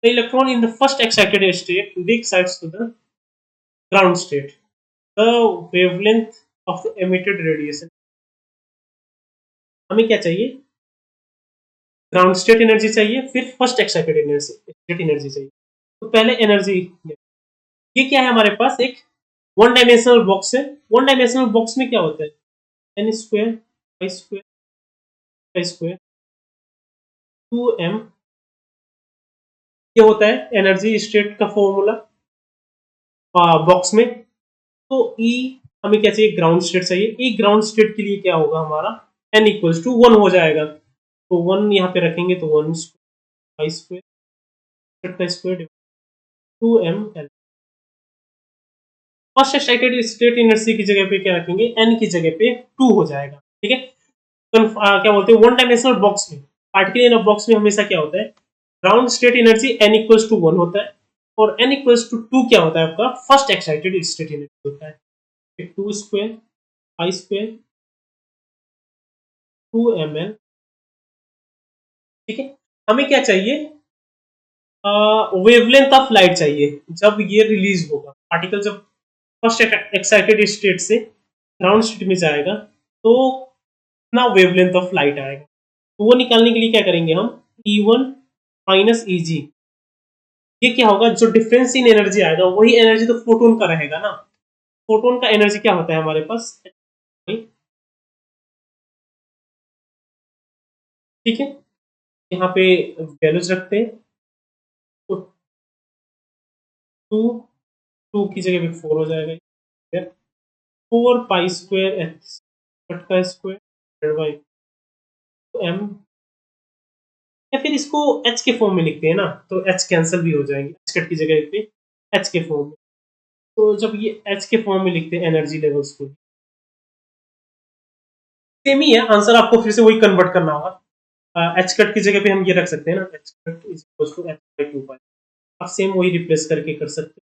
The electron in the first excited state de-excites to the ground state. The wavelength of the emitted radiation. हमें क्या चाहिए? ग्राउंड स्टेट एनर्जी चाहिए, फिर first excited energy state energy चाहिए। तो पहले एनर्जी, ये क्या है हमारे पास, एक वन डायमेंशनल बॉक्स है। वन डायमेंशनल बॉक्स में क्या होता है, एन स्क्वायर आई स्क्वायर आई स्क्वायर 2m, ये होता है एनर्जी स्टेट का फॉर्मूला बॉक्स में। तो ई हमें क्या चाहिए, ग्राउंड स्टेट चाहिए। ई ग्राउंड स्टेट के लिए क्या होगा हमारा, एन इक्वल्स टू 1 हो जाएगा, तो 1 यहाँ पे रखेंगे तो 1 आई स्क्वायर का square 2m। First excited state inertia की जगह पे क्या रखेंगे, एन की जगह पे 2 हो जाएगा। ठीक है, क्या बोलते हैं, वन डायमेंशनल बॉक्स में, पार्टिकल इन बॉक्स में हमेशा क्या होता है, ground state energy N equals to 1 होता है, और एन इक्वल्स टू 2 क्या होता है आपका, फर्स्ट एक्साइटेड स्टेट एनर्जी होता है। 2 स्क्वायर आई स्क्वायर 2ml। ठीक है, हमें क्या चाहिए, वेवलेंथ ऑफ लाइट चाहिए जब ये रिलीज होगा, पार्टिकल जब फर्स्ट एक्साइटेड स्टेट से ग्राउंड स्टेट में जाएगा तो कितना वेवलेंथ ऑफ लाइट आएगा। तो वो निकालने के लिए क्या करेंगे हम, E1 माइनस Eg, ये क्या होगा, जो डिफरेंस इन एनर्जी आएगा वही एनर्जी तो फोटोन का रहेगा ना। फोटोन का एनर्जी क्या होता है हमारे पास, ठीक है, यहाँ पे वैल्यूज रखते हैं। तो 2 2 की जगह पे 4 हो जाएगा, 4 पाई स्क्वायर एच कट का स्क्वायर बाई एम, या फिर इसको एच के फॉर्म में लिखते हैं ना, तो एच कैंसिल भी हो जाएंगे, एच कट की जगह पे एच के फॉर्म में। तो जब ये एच के फॉर्म में लिखते हैं एनर्जी लेवल्स को, सेम ही है आंसर, आपको फिर से वही कन्वर्ट करना होगा। एच कट की जगह पे हम ये रख सकते हैं ना, H cut is equal to H by 2 pi, आप सेम वही रिप्लेस करके कर सकते हैं।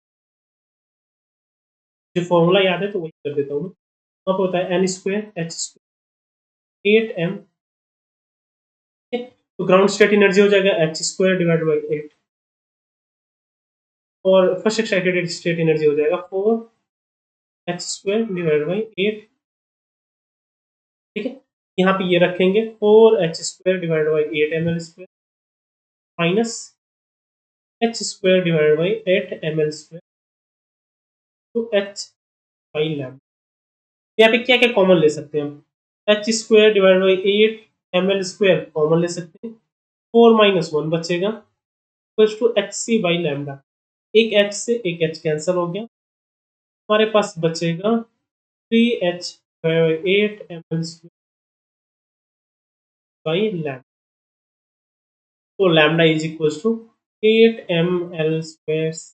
जो फॉर्मूला याद है तो वही कर देता हूँ मैं। वहाँ पे होता है N square H square 8m। तो ग्राउंड स्टेट एनर्जी हो जाएगा एच स्क्वायर डिवाइड बाई 8, और फर्स्ट एक्साइटेड स्टेट एनर्जी हो जाएगा 4 एच स्क्वायर डिवाइड बाई 8। ठीक है, यहाँ पे ये रखेंगे 4 H square divide by 8 ml square minus H square divide by 8 ml square, तो एच बाई लैम्डा। यहाँ पे क्या क्या कॉमन ले सकते हैं हम, H square divide by 8 ml² common ले सकते हैं, 4 - 1 बचेगा equals to H C by lambda, एक एच से एक एच कैंसिल हो गया, हमारे पास बचेगा 3h/8 ml² बाई लैम्डा, तो lambda is equals to 8 ml²।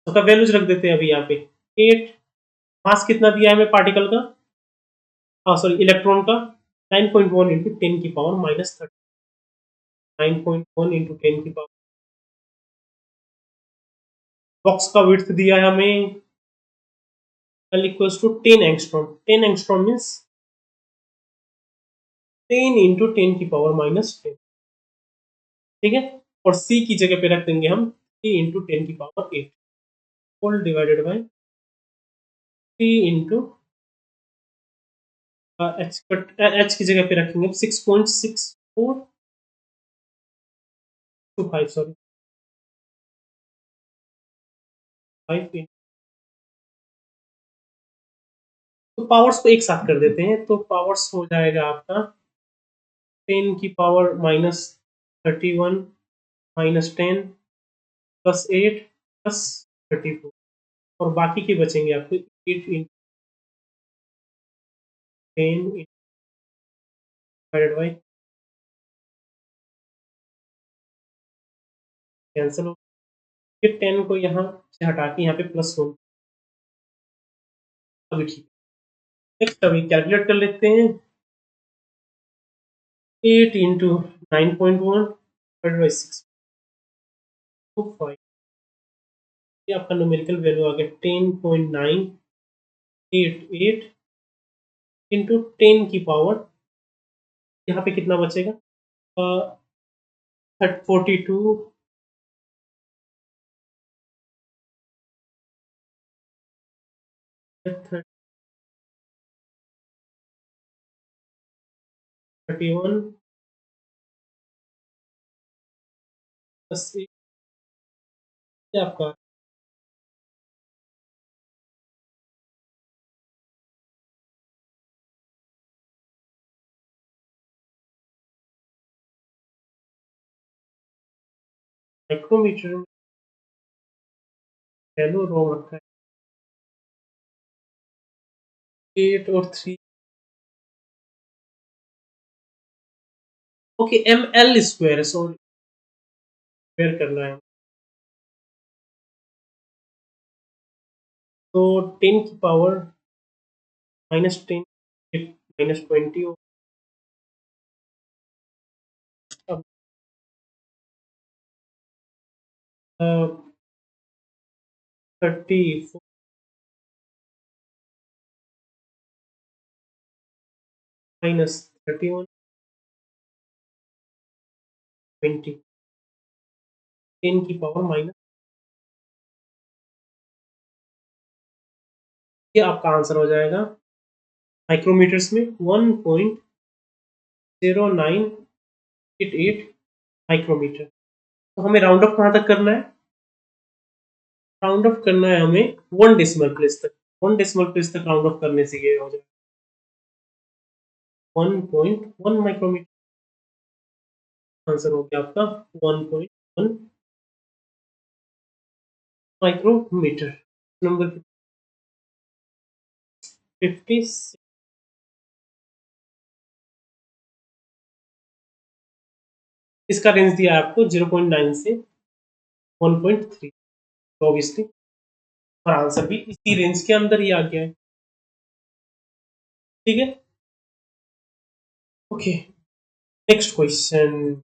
उसका वैल्यूज रख देते हैं अभी यहाँ पे, 8, मास कितना दिया है हमें पार्टिकल का, हाँ सॉरी इलेक्ट्रॉन का, 9.1 इंटू 10⁻⁻30, 9.1 इंटू 10⁻, बॉक्स का विड्थ दिया है हमें L equals to 10 angstrom, 10 angstrom means 10 into 10⁻⁻10, ठीक है, और C की जगह पे रख देंगे हम 3 into 10⁸ whole divided by 3 into H की जगह पे रखेंगे 6.6425, सॉरी 5, तो पावर्स को एक साथ कर देते हैं, तो पावर्स हो जाएगा आपका 10⁻31 -10 +8 +34, और बाकी के बचेंगे आपको 8 इंटू 10 डिवाइडेड बाई, कैंसिल हो, फिर 10 को यहाँ से हटा के यहाँ पे +1, अभी ठीक है। नेक्स्ट अभी कैलकुलेट कर लेते हैं, 8 इंटू 9.1 डिवाइडेड बाई 625, ये आपका न्यूमेरिकल वैल्यू आ गया 10.988 इंटू 10 की पावर, यहाँ पे कितना बचेगा, 42 31 प्लस ये आपका माइक्रोमीटर में वैल्यू रॉन्ग रखा है, 8 और 3, ओके ml² है, सॉरी स्क्वायर करना है, तो 10 की पावर -10 -20 हो, अब 34 -31 20, 10 की पावर माइनस, ये आपका आंसर हो जाएगा माइक्रोमीटर्स में 1.0988 माइक्रोमीटर। तो हमें राउंड ऑफ कहाँ तक करना है, राउंड ऑफ करना है हमें 1 डेसिमल प्लेस तक, 1 डेसिमल प्लेस तक राउंड ऑफ करने से ये हो जाएगा 1.1 माइक्रोमीटर, आंसर हो गया आपका 1.1 माइक्रोमीटर। नंबर 56, इसका रेंज दिया है आपको 0.9 से 1.3, तो ऑब्वियसली और आंसर भी इसी रेंज के अंदर ही आ गया है, ठीक है, okay. Next question,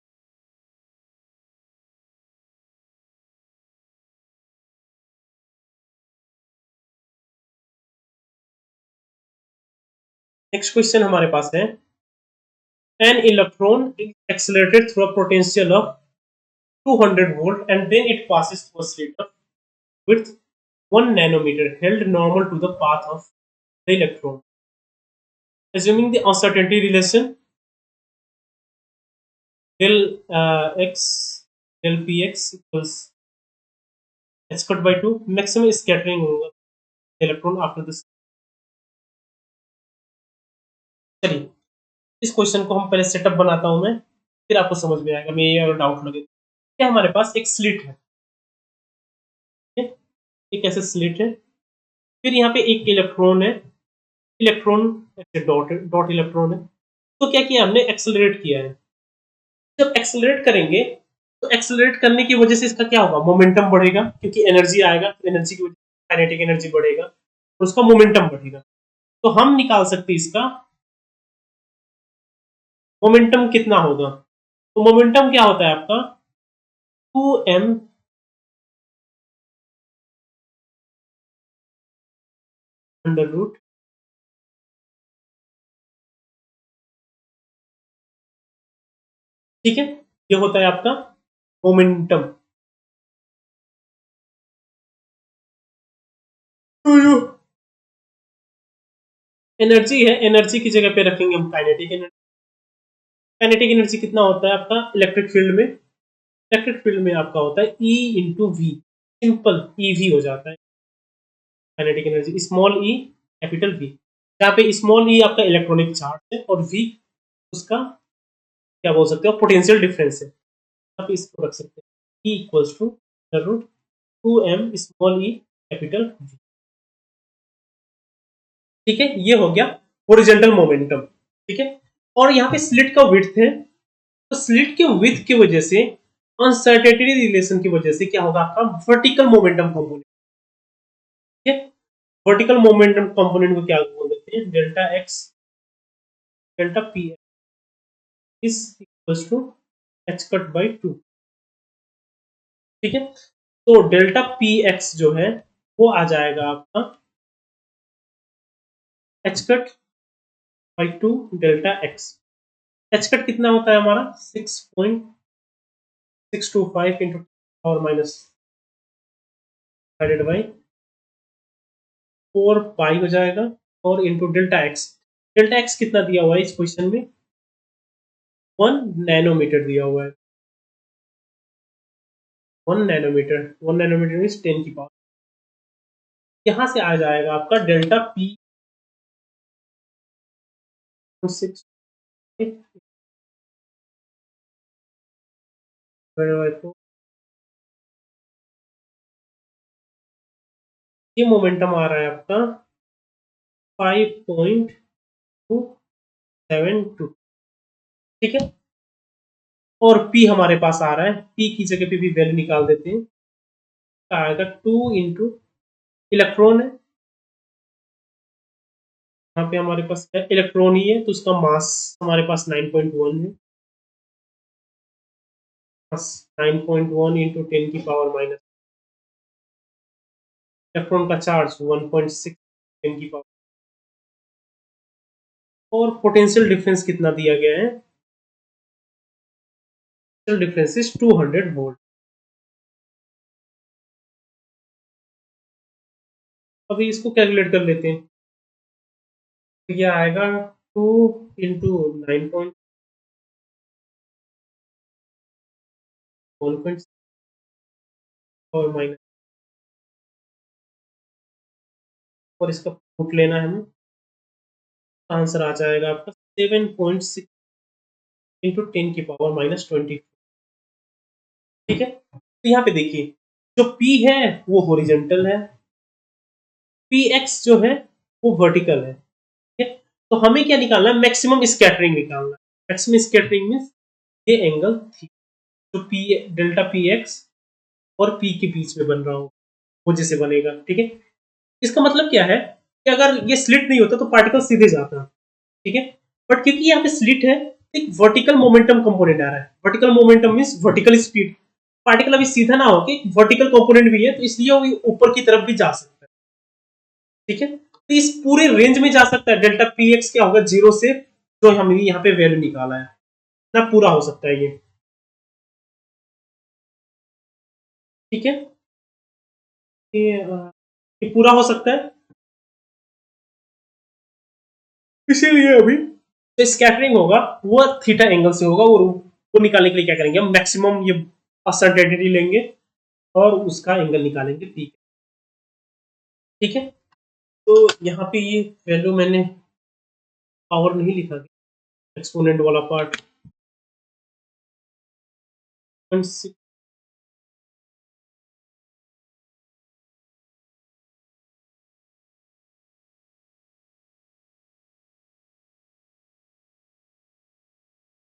next question हमारे पास है, an electron is accelerated through a potential of 200 volt and then it passes through a slit of width 1 nanometer held normal to the path of the electron. Assuming the uncertainty relation del x del px equals h cut by 2, maximum scattering होगा इलेक्ट्रॉन आफ्टर दिस। चलिए इस क्वेश्चन को हम पहले सेटअप बनाता हूं मैं, फिर आपको समझ में आएगा, मैं ये अगर डाउट लगे। क्या हमारे पास एक स्लिट है, ठीक है? एक ऐसे स्लिट है, फिर यहाँ पे एक इलेक्ट्रॉन है, इलेक्ट्रॉन ऐसे डॉट डॉट इलेक्ट्रॉन है। तो क्या किया हमने, एक्सेलरेट किया है। जब एक्सेलरेट करेंगे तो एक्सेलरेट करने की वजह से इसका क्या होगा, मोमेंटम बढ़ेगा, क्योंकि एनर्जी आएगा, तो एनर्जी की वजह से काइनेटिक एनर्जी बढ़ेगा और उसका मोमेंटम बढ़ेगा। तो हम निकाल सकते हैं इसका मोमेंटम कितना होगा। तो मोमेंटम क्या होता है आपका, 2m अंडर रूट, ठीक है, ये होता है आपका मोमेंटम। एनर्जी है, एनर्जी की जगह पे रखेंगे हम काइनेटिक एनर्जी। काइनेटिक एनर्जी कितना होता है आपका इलेक्ट्रिक फील्ड में, इलेक्ट्रिक फील्ड में आपका होता है E इंटू वी, सिंपल EV हो जाता है kinetic energy, small E capital V, जहाँ पे स्मॉल ई आपका इलेक्ट्रॉनिक चार्ज है और वी उसका क्या बोल सकते हो, पोटेंशियल डिफरेंस है। आप इसको रख सकते हैं E equals to root 2m small E capital V, ठीक है, ये हो गया ओरिजेंटल मोमेंटम, ठीक है। और यहाँ पे स्लिट का विड्थ है, तो स्लिट के विड्थ की वजह से अनसर्टेनिटी रिलेशन की वजह से क्या होगा आपका वर्टिकल मोमेंटम कंपोनेंट, ठीक है। वर्टिकल मोमेंटम कंपोनेंट को क्या बोल देते हैं, delta X delta P is equals to H cut by 2, ठीक है। तो डेल्टा पी एक्स जो है वो आ जाएगा आपका H cut by 2 delta x. H cut कितना होता है हमारा 6.625 इंटू और माइनस डिवाइडेड बाई 4 पाई हो जाएगा, और into delta X. Delta x कितना दिया हुआ है इस क्वेश्चन में, 1 नैनोमीटर दिया हुआ है। 1 नैनोमीटर, 1 नैनोमीटर मीन्स 10 की पावर। यहां से आ जाएगा आपका डेल्टा पी 6 ये मोमेंटम आ रहा है आपका 5.272, ठीक है। और P हमारे पास आ रहा है, P की जगह पे भी वैल्यू निकाल देते हैं, आएगा 2 इंटू इलेक्ट्रॉन है, यहाँ पे हमारे पास इलेक्ट्रॉन ही है तो उसका मास हमारे पास 9.1 है, 9.1 इंटू 10 की पावर माइनस, इलेक्ट्रॉन का चार्ज 1.6 10 की पावर, और पोटेंशियल डिफरेंस कितना दिया गया है, पोटेंशियल डिफरेंस इज 200 वोल्ट। अभी इसको कैलकुलेट कर लेते हैं, तो ये आएगा 2 इंटू 9.1 और माइनस, और इसका फुट लेना है हमें, आंसर आ जाएगा आपका 7.6 इंटू 10 की पावर माइनस 20, ठीक है। तो यहाँ पे देखिए जो P है वो हॉरिजॉन्टल है, Px जो है वो वर्टिकल है, ठीक है। तो हमें क्या निकालना है, मैक्सिमम स्कैटरिंग निकालना है। मैक्सिमम स्कैटरिंग मींस ये एंगल थी जो P डेल्टा Px और P के बीच में बन रहा हो वो जैसे बनेगा, ठीक है। इसका मतलब क्या है कि अगर ये स्लिट नहीं होता तो पार्टिकल सीधे जाता, ठीक है। बट क्योंकि यहाँ पे स्लिट है, एक वर्टिकल मोमेंटम कंपोनेंट आ रहा है। Vertical momentum means vertical speed, particle अभी सीधा ना होके वर्टिकल कंपोनेंट भी है, तो इसलिए वो ऊपर की तरफ भी जा सकता है, ठीक है। तो इस पूरे रेंज में जा सकता है। डेल्टा पी एक्स क्या होगा, 0 से जो हमने यहाँ पे वैल्यू निकाला है ना, पूरा हो सकता है ये, ठीक है। ये पूरा हो सकता है, इसीलिए अभी जो स्कैटरिंग होगा वो थीटा एंगल से होगा, और वो निकालने के लिए क्या करेंगे हम, मैक्सिमम ये अनसर्टेनिटी लेंगे और उसका एंगल निकालेंगे, ठीक है, ठीक है। तो यहाँ पे ये वैल्यू मैंने पावर नहीं लिखा, एक्सपोनेंट वाला पार्ट 0.6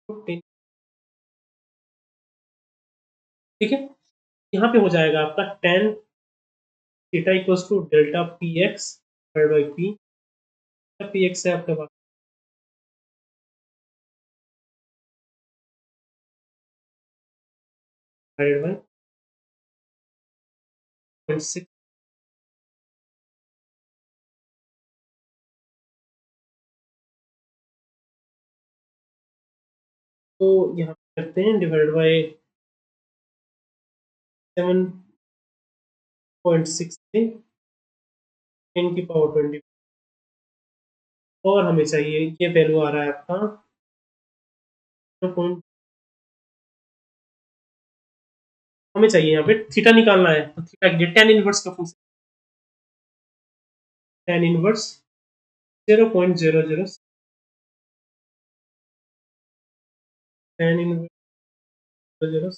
10, ठीक है। यहाँ पे हो जाएगा आपका tan theta equals to delta P X divide by P X है आपके पास डिवाइड बाई 0.6, तो यहाँ पे करते हैं डिवाइड बाई 7.6 से 10 की पावर 20, और हमें चाहिए ये वैल्यू आ रहा है आपका 0. हमें चाहिए यहाँ पे थीटा निकालना है, तो थीटा के लिए tan इनवर्स का function tan inverse 0.00 tan inverse 0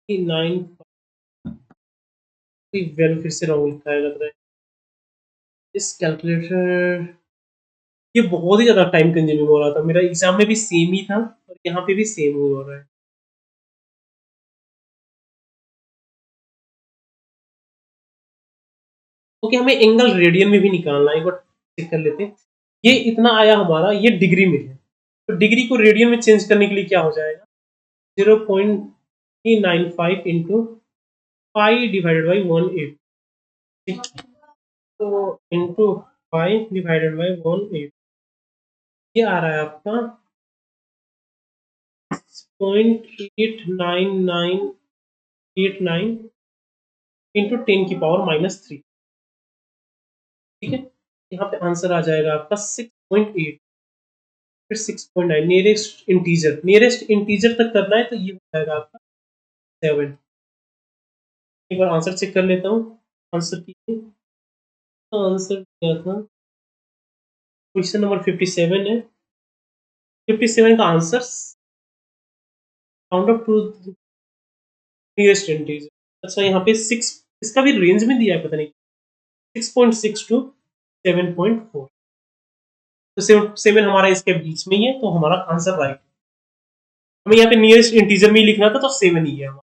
9 value फिर से रॉन्ग लिखा है लग रहा है इस कैलकुलेटर। ये बहुत ही ज्यादा टाइम कंज्यूमिंग हो रहा था, मेरा एग्जाम में भी सेम ही था और यहाँ पे भी सेम हो रहा है। ओके, हमें एंगल रेडियन में भी निकालना है, एक बार चेक कर लेते हैं। ये इतना आया हमारा, ये डिग्री में है, तो डिग्री को रेडियन में चेंज करने के लिए क्या हो जाएगा 0.395 इंटू 5 डिवाइडेड बाई 180, ठीक, तो इंटू 5 डिवाइडेड बाई 180, ये आ रहा है आपका 0.89989 इंटू 10 की पावर -3, ठीक है। यहाँ पे आंसर आ जाएगा आपका 6.8, फिर 6.9, नियरेस्ट इंटीजर तक करना है, तो ये हो जाएगा आपका 7। एक बार आंसर चेक कर लेता हूँ। आंसर कीजिए, आंसर क्या था, क्वेश्चन नंबर 57 है। 57 का answer count off to nearest integer. अच्छा, यहाँ पे 6, इसका भी रेंज में दिया है, पता नहीं 6.6 टू 7.4, तो 7 हमारा इसके बीच में ही है, तो हमारा आंसर राइट। हमें यहाँ पे नियरेस्ट इंटीजर में ही लिखना था, तो 7 ही है हमारा,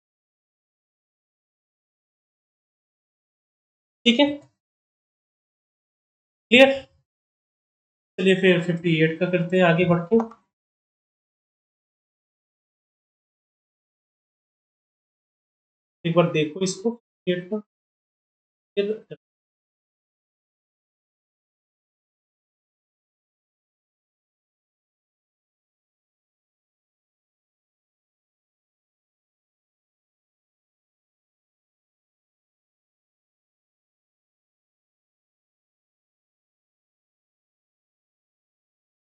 ठीक है, क्लियर। चलिए फिर 58 का करते हैं, आगे बढ़ते हैं। एक बार देखो इसको 58 का, फिर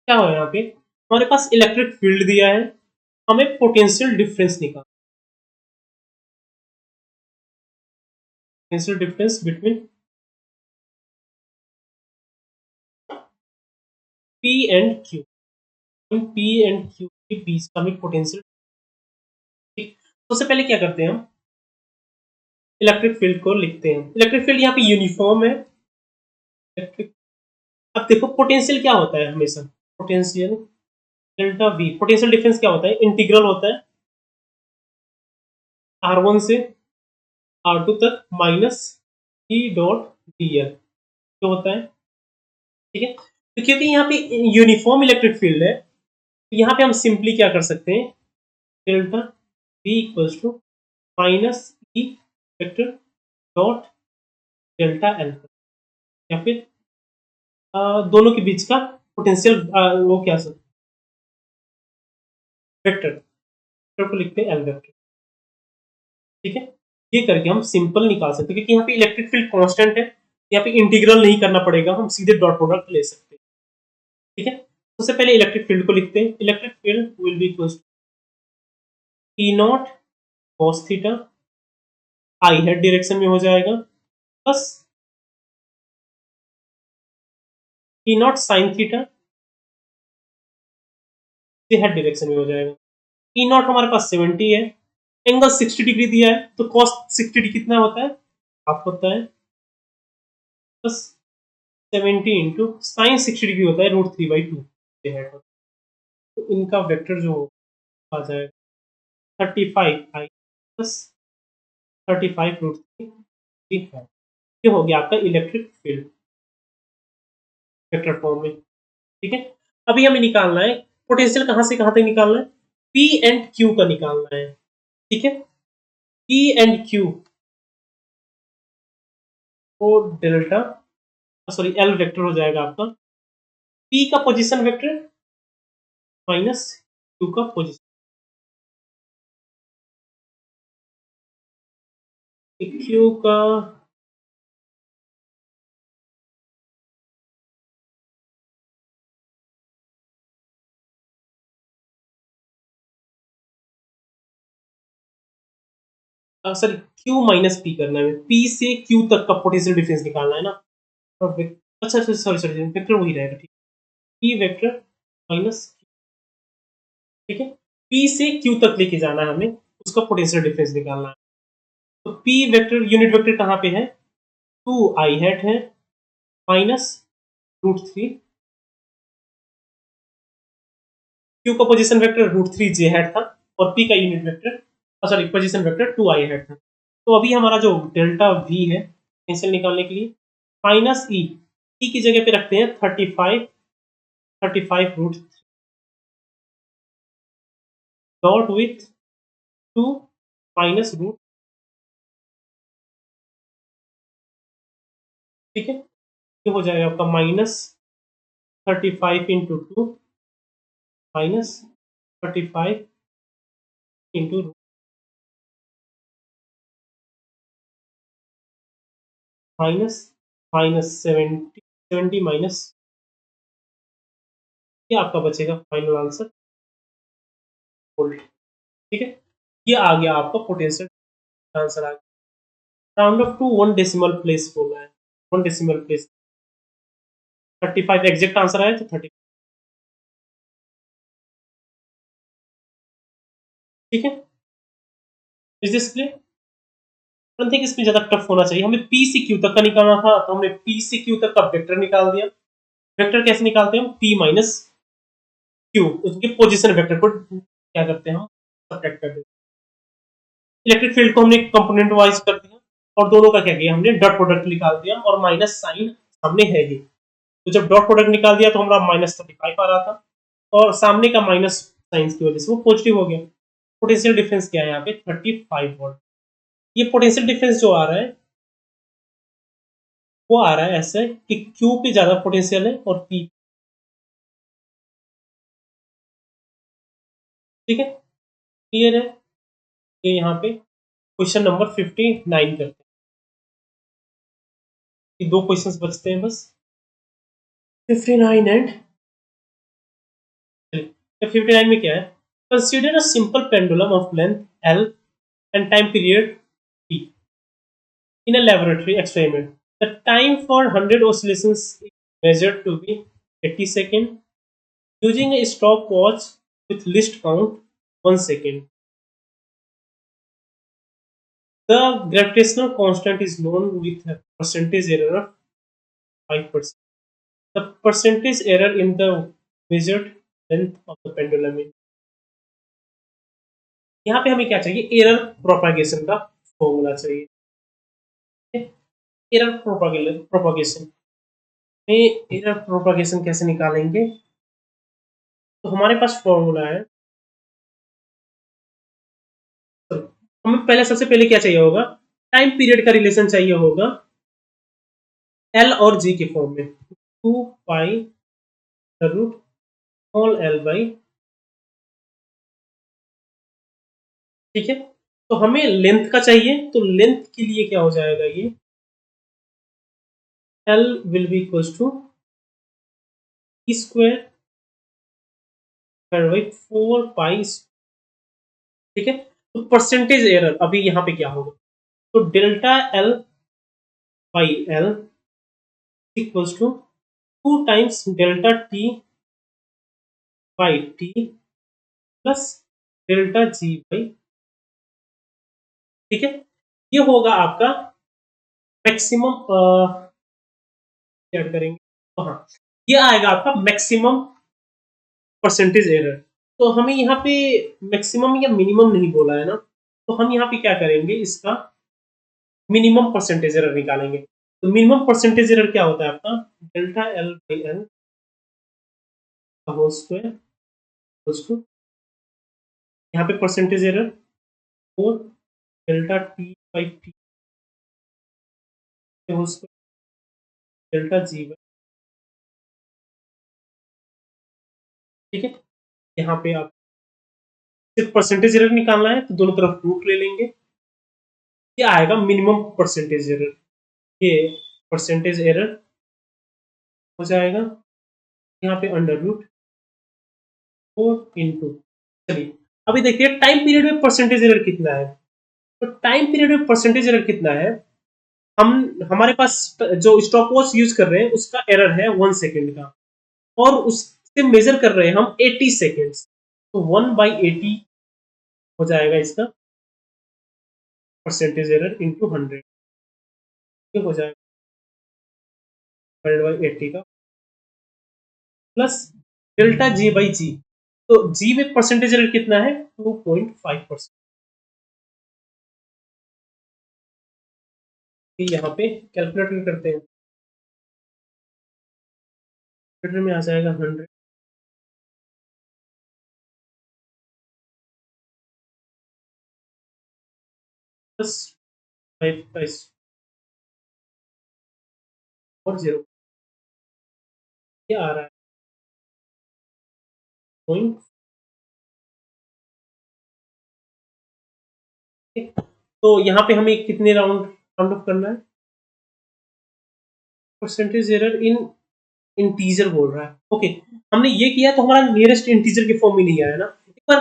क्या हो यहाँ पे, हमारे पास इलेक्ट्रिक फील्ड दिया है, हमें पोटेंशियल डिफरेंस निकाल, potential difference between P and Q, P and Q के बीच का हमें पोटेंशियल, ठीक। सबसे पहले क्या करते हैं, हम इलेक्ट्रिक फील्ड को लिखते हैं। इलेक्ट्रिक फील्ड यहाँ पे यूनिफॉर्म है, इलेक्ट्रिक। अब देखो पोटेंशियल क्या होता है हमेशा, potential delta we, potential difference क्या होता है, इंटीग्रल होता है R1 से R2 तक minus E dot D L, जो होता है, ठीक है। तो क्योंकि यहाँ पे यूनिफॉर्म इलेक्ट्रिक फील्ड है, तो यहाँ पे हम सिंपली क्या कर सकते हैं, delta V equals to minus E vector dot delta L, या फिर दोनों के बीच का पोटेंशियल, वो क्या सर, वेक्टर, वेक्टर को लिखते हैं एल वेक्टर, ठीक है। ये करके हम सिंपल निकाल सकते हैं, क्योंकि यहाँ पे इलेक्ट्रिक फील्ड कांस्टेंट है, यहाँ पे इंटीग्रल नहीं करना पड़ेगा, हम सीधे डॉट प्रोडक्ट ले सकते हैं, ठीक है। सबसे पहले इलेक्ट्रिक फील्ड को लिखते हैं। Electric field will be equal to E not cos theta, I head direction में हो जाएगा, plus E not sine theta, J head direction में हो जाएगा। ई नॉट हमारे पास 70 है, एंगल 60 डिग्री दिया है, तो कॉस 60 डिग्री कितना होता है, हाफ होता है, प्लस 70 इंटू साइन 60 डिग्री होता है √3/2 जे हेड होता है। तो इनका वेक्टर जो आ जाएगा 35 आई प्लस 35 √3 है। ये हो गया आपका इलेक्ट्रिक फील्ड वेक्टर फॉर्म में। ठीक है, अभी हमें निकालना है पोटेंशियल कहां से कहां तक निकालना है, पी एंड क्यू का निकालना है। ठीक है, पी एंड क्यू को डेल्टा सॉरी एल वेक्टर हो जाएगा आपका, पी का पोजीशन वेक्टर माइनस क्यू का पोजीशन, क्यू का सॉरी क्यू माइनस पी करना है, पी से क्यू तक का पोटेंशियल डिफरेंस निकालना है ना। अच्छा अच्छा सॉरी सॉरी वेक्टर वही रहेगा, ठीक, पी वेक्टर माइनस, ठीक है, पी से क्यू तक लेके जाना है हमें, उसका पोटेंशियल डिफरेंस निकालना है। तो पी वेक्टर यूनिट वेक्टर कहाँ पे है, 2 आई हैट है माइनस √3, क्यू का पोजीशन वेक्टर √3 जे हैट था, और पी का unit vector sorry position vector 2 आई हैट था। तो अभी हमारा जो डेल्टा वी है पोटेंशियल निकालने के लिए माइनस ई, ई की जगह पे रखते हैं 35 √3 डॉट विथ 2 माइनस √, ठीक है, ये हो जाएगा आपका minus 35 into 2 minus 35 into minus minus 70 minus, ये आपका बचेगा फाइनल आंसर वोल्ट। ठीक है, ये आ गया आपका पोटेंशियल आंसर आ गया। Round up to 1 decimal place बोला है, 1 डेसिमल प्लेस 35 एग्जैक्ट आंसर आया तो 30। ठीक है, is this clear? I think इसमें ज्यादा टफ होना चाहिए, हमें पी से क्यू तक का निकालना था, तो हमने पी से क्यू तक का वेक्टर निकाल दिया। वेक्टर कैसे निकालते हैं हम, पी माइनस क्यू, उसके पोजीशन वेक्टर को क्या करते हैं हम सब्ट्रैक्ट कर देते हैं। इलेक्ट्रिक फील्ड को हमने कंपोनेंट वाइज कर दिया, और दोनों का क्या किया हमने डॉट प्रोडक्ट निकाल दिया, और माइनस साइन सामने है ही, तो जब डॉट प्रोडक्ट निकाल दिया तो हमारा -35 आ रहा था, और सामने का माइनस साइन की वजह से वो पॉजिटिव हो गया। पोटेंशियल डिफरेंस क्या है यहाँ पे 35 वोल्ट। ये पोटेंशियल डिफरेंस जो आ रहा है वो आ रहा है ऐसे कि क्यू पे ज्यादा पोटेंशियल है और पी, ठीक है, क्लियर है। ये यहाँ पे क्वेश्चन नंबर 59 करते हैं, ये 2 क्वेश्चंस बचते हैं बस, 59 एंड 59 में क्या है, consider a simple pendulum of length L and time period T in a laboratory experiment. The time for 100 oscillations is measured to be 80 seconds using a stopwatch with least count 1 second. The gravitational constant is known with a percentage error of 5%. The percentage error in the measured length of the pendulum is, यहाँ पे हमें क्या चाहिए, एरर प्रोपागेशन का फॉर्मूला चाहिए। एरर प्रोपागेशन में एरर प्रोपागेशन कैसे निकालेंगे, तो हमारे पास फॉर्मूला है, तो हमें पहले सबसे पहले क्या चाहिए होगा, टाइम पीरियड का रिलेशन चाहिए होगा एल और जी के फॉर्म में, 2 pi root small L by, ठीक है, तो हमें लेंथ का चाहिए, तो लेंथ के लिए क्या हो जाएगा, ये L will be equal to E square by 4 pi, ठीक है। तो परसेंटेज एरर अभी यहाँ पे क्या होगा, तो delta L by L equals to 2 times delta T by T plus delta G by, ठीक है। ये होगा आपका मैक्सिमम, ऐड करेंगे तो हाँ, ये आएगा आपका मैक्सिमम परसेंटेज एरर। तो हमें यहाँ पे मैक्सिमम या मिनिमम नहीं बोला है ना, तो हम यहाँ पे क्या करेंगे, इसका मिनिमम परसेंटेज एरर निकालेंगे। तो मिनिमम परसेंटेज एरर क्या होता है आपका, डेल्टा एल बाई एल का होल स्क्वायर टू, यहाँ पे percentage error 4 delta T by T whole square delta G by, ठीक है। यहाँ पे आप सिर्फ परसेंटेज एरर निकालना है तो दोनों तरफ रूट ले लेंगे, ये आएगा मिनिमम परसेंटेज एरर। ये परसेंटेज एरर हो जाएगा यहाँ पे अंडर रूट 4 इंटू, चलिए अभी देखिए टाइम पीरियड में परसेंटेज एरर कितना है। तो टाइम पीरियड में परसेंटेज एरर कितना है, हम हमारे पास जो स्टॉप वॉच यूज कर रहे हैं उसका एरर है 1 सेकेंड का, और उससे मेजर कर रहे हैं हम 80 सेकेंड्स, तो 1/80 हो जाएगा इसका परसेंटेज एरर इंटू 100, ये हो जाएगा 100/80 का प्लस डेल्टा जी बाई जी। तो जी में परसेंटेज एरर कितना है, 2.5%। यहाँ पे कैलकुलेटर करते हैं, कैलकुलेटर में आ जाएगा 100 प्लस 5 का और 0, ये आ रहा है पॉइंट। तो यहाँ पे हमें कितने राउंड राउंड ऑफ करना है, परसेंटेज एरर इन इंटीजर बोल रहा है, ओके। हमने ये किया तो हमारा नियरेस्ट इंटीजर के फॉर्म में नहीं आया ना, एक बार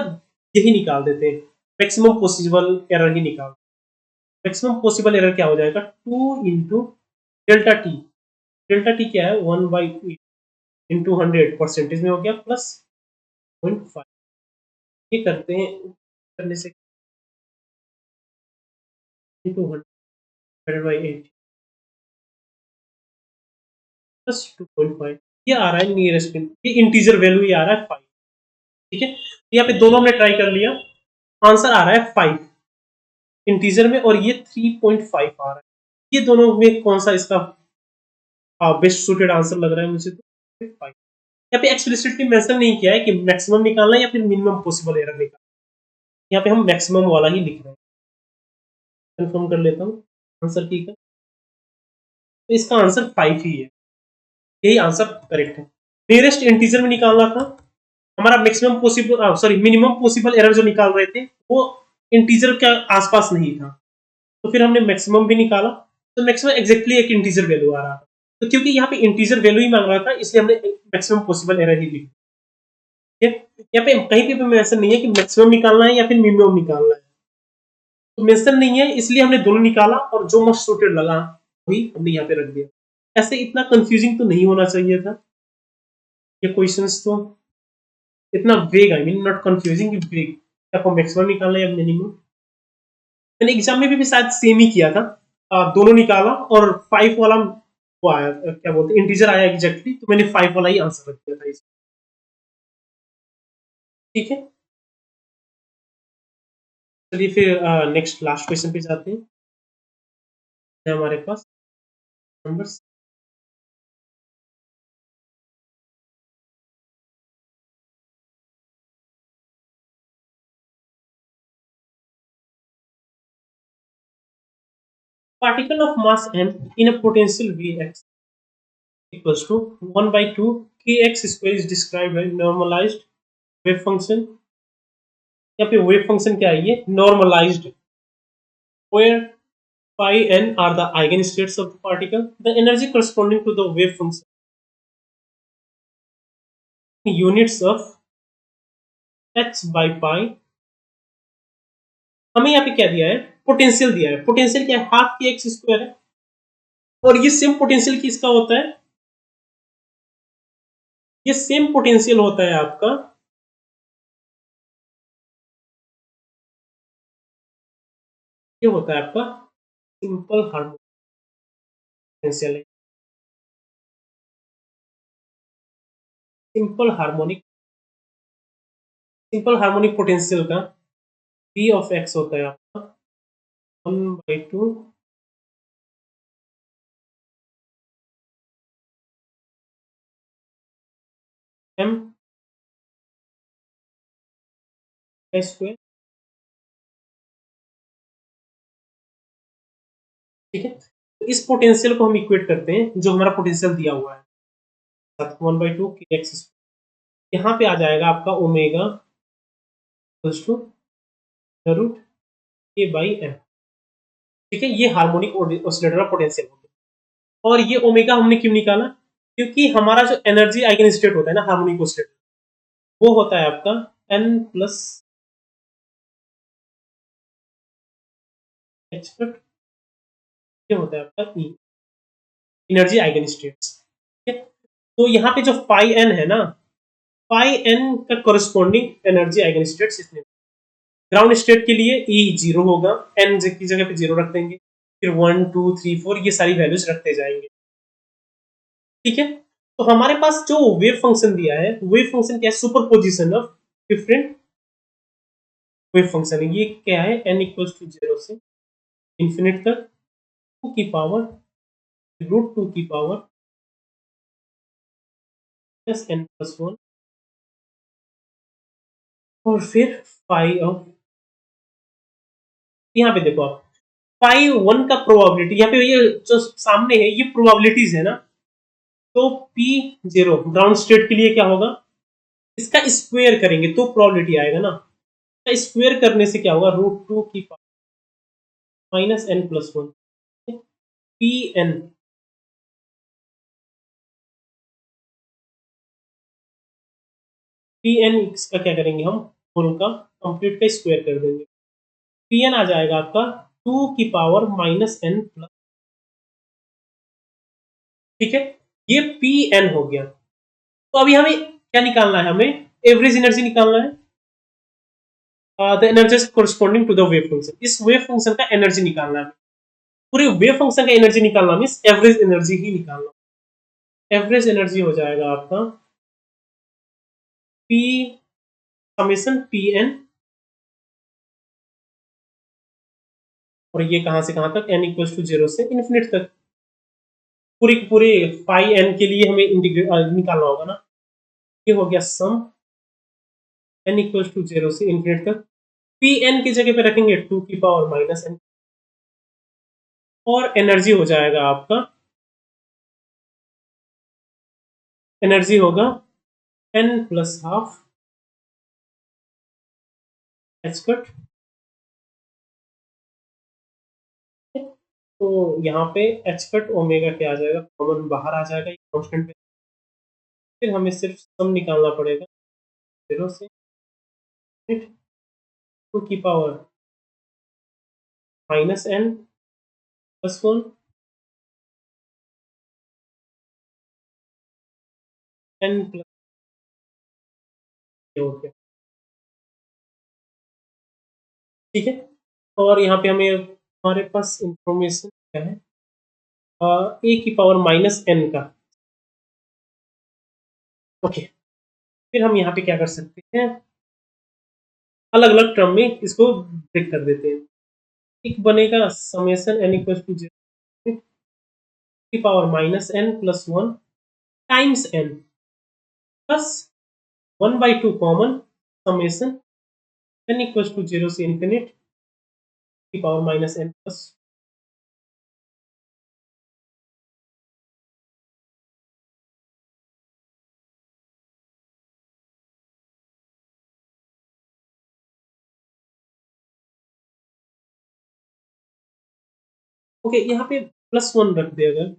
यही निकाल देते हैं, मैक्सिमम पॉसिबल एरर ही निकाल। मैक्सिमम पॉसिबल एरर क्या हो जाएगा, 2 into delta T, delta T क्या है 1/8 इंटू 100 परसेंटेज में हो गया प्लस 0.5, ये करते हैं करने से इंटू 100/8 प्लस 2.5, ये आ रहा है नियरेस्ट, ये इंटीजर वैल्यू ये आ रहा है 5, ठीक है। यहाँ पे दोनों हमने ट्राई कर लिया, आंसर आ रहा है 5 इंटीजर में, और ये 3.5 आ रहा है। ये दोनों में कौन सा इसका बेस्ट सूटेड आंसर लग रहा है मुझे, तो 5। यहाँ पे एक्सप्लिसिटली मेंशन नहीं किया है कि मैक्सिमम निकालना है या फिर मिनिमम पॉसिबल एरर निकालना, यहाँ पे हम मैक्सिमम वाला ही लिख रहे हैं। कंफर्म कर लेता हूँ आंसर की का, तो इसका आंसर 5 ही है, यही आंसर करेक्ट है। नियरेस्ट इंटीजर में निकालना था, हमारा maximum possible sorry minimum possible error जो निकाल रहे थे वो इंटीजर के आसपास नहीं था, तो फिर हमने मैक्सिमम भी निकाला, तो मैक्सिमम एग्जैक्टली एक इंटीजर वैल्यू आ रहा था। तो क्योंकि यहाँ पे इंटीजर वैल्यू ही मांग रहा था, इसलिए हमने मैक्सिमम पॉसिबल एरर ही लिखी। यहाँ पे कहीं पे मेंशन नहीं है कि मैक्सिमम निकालना है या फिर मिनिमम निकालना है, तो मेंशन नहीं है, इसलिए हमने दोनों निकाला और जो मोस्ट सूटेड लगा वही हमने यहाँ पे रख दिया। ऐसे इतना कंफ्यूजिंग तो नहीं होना चाहिए था ये क्वेश्चंस, तो इतना वेग, आई मीन नॉट कंफ्यूजिंग, वेग, आपको मैक्सिमम निकालना है या मिनिमम। मैंने एग्जाम में भी शायद सेम ही किया था, दोनों निकाला और 5 वाला वो आया, क्या बोलते हैं इंटीजर आया एग्जैक्टली, तो मैंने 5 वाला ही आंसर रख दिया था इसमें, ठीक है। चलिए फिर नेक्स्ट लास्ट क्वेश्चन पे जाते हैं, है हमारे पास number. Particle of mass m in a potential Vx equals to 1/2 kx square is described by normalized wave function, या फिर wave function क्या है, ये normalized, where phi n are the eigenstates of the particle, the energy corresponding to the wave function units of h by pi, हमें यहाँ पे क्या दिया है, पोटेंशियल दिया है। पोटेंशियल क्या है, हाफ की एक्स स्क्वायर है, और ये सेम पोटेंशियल किसका होता है, ये सेम पोटेंशियल होता है आपका, ये होता है आपका सिंपल हार्मोनिक पोटेंशियल है, simple harmonic, simple harmonic potential का p ऑफ x होता है आपका 1/2 m स्क्वायर, ठीक है। तो इस पोटेंशियल को हम इक्वेट करते हैं जो हमारा पोटेंशियल दिया हुआ है 1/2 के एक्स, यहाँ पे आ जाएगा आपका omega equals to root A by M, ठीक है। ये हार्मोनिक ऑसिलेटर का पोटेंशियल हो गया। और ये ओमेगा हमने क्यों निकाला, क्योंकि हमारा जो एनर्जी आइगन स्टेट होता है ना हार्मोनिक ऑसिलेटर, वो होता है आपका n प्लस एच कट, ये होता है आपका ई, एनर्जी आइगन स्टेट्स, ठीक है। तो यहाँ पे जो फाई एन है ना, फाई एन का कोरिस्पॉन्डिंग एनर्जी आइगन स्टेट्स इतने, ग्राउंड स्टेट के लिए ई जीरो होगा, एन की जगह पे जीरो रख देंगे, फिर 1 2 3 4 ये सारी वैल्यूज रखते जाएंगे, ठीक है। तो हमारे पास जो वेव फंक्शन दिया है, वेव फंक्शन क्या है, superposition of different wave function है। ये क्या है, n इक्वल्स टू 0 से इंफिनिट तक 2 की पावर रूट 2 की पावर प्लस n प्लस 1, और फिर फाइव ऑफ, यहाँ पे देखो आप फाइव वन का प्रोबेबिलिटी, यहाँ पे ये जो सामने है ये प्रोबेबिलिटीज है ना, तो पी जीरो ग्राउंड स्टेट के लिए क्या होगा, इसका स्क्वायर करेंगे तो प्रोबेबिलिटी आएगा ना, स्क्वायर करने से क्या होगा, रूट 2 की power minus n plus 1, P N, P N का क्या करेंगे हम, होल का कंप्लीट का स्क्वायर कर देंगे, पी एन आ जाएगा आपका 2 की पावर माइनस n प्लस, ठीक है। ये पी एन हो गया। तो अभी हमें क्या निकालना है, हमें एवरेज एनर्जी निकालना है, the energy corresponding to the wave function, इस वेव फंक्शन का एनर्जी निकालना है, पूरे वेव फंक्शन का एनर्जी निकालना मींस एवरेज एनर्जी ही निकालना, एवरेज एनर्जी हो जाएगा आपका पी समेशन पी एन, और ये कहां से कहां तक, n इक्वल्स टू 0 से इन्फिनिट तक, पूरे पूरे फाई एन के लिए हमें इंटीग्रेट निकालना होगा ना, ये हो गया सम n इक्वल्स टू 0 से इन्फिनिट तक, पी एन की जगह पे रखेंगे 2 की पावर माइनस n, और एनर्जी हो जाएगा आपका, एनर्जी होगा n plus half H cut, तो यहाँ पे एच कट ओमेगा क्या आ जाएगा, कॉमन बाहर आ जाएगा, कांस्टेंट पे, फिर हमें सिर्फ सम निकालना पड़ेगा 0 से 2 की power minus n plus 1 n plus, हो गया, ठीक है। और यहाँ पे हमें हमारे पास इंफॉर्मेशन क्या है, ए की पावर माइनस n का, ओके। फिर हम यहाँ पे क्या कर सकते हैं, अलग अलग टर्म में इसको ब्रेक कर देते हैं, एक बनेगा समेशन n इक्वल टू 0 की power minus n plus 1 times n plus 1/2 common summation n equal to 0 से इंफिनिट की power minus n plus, okay. यहाँ पे प्लस 1 रख दे अगर,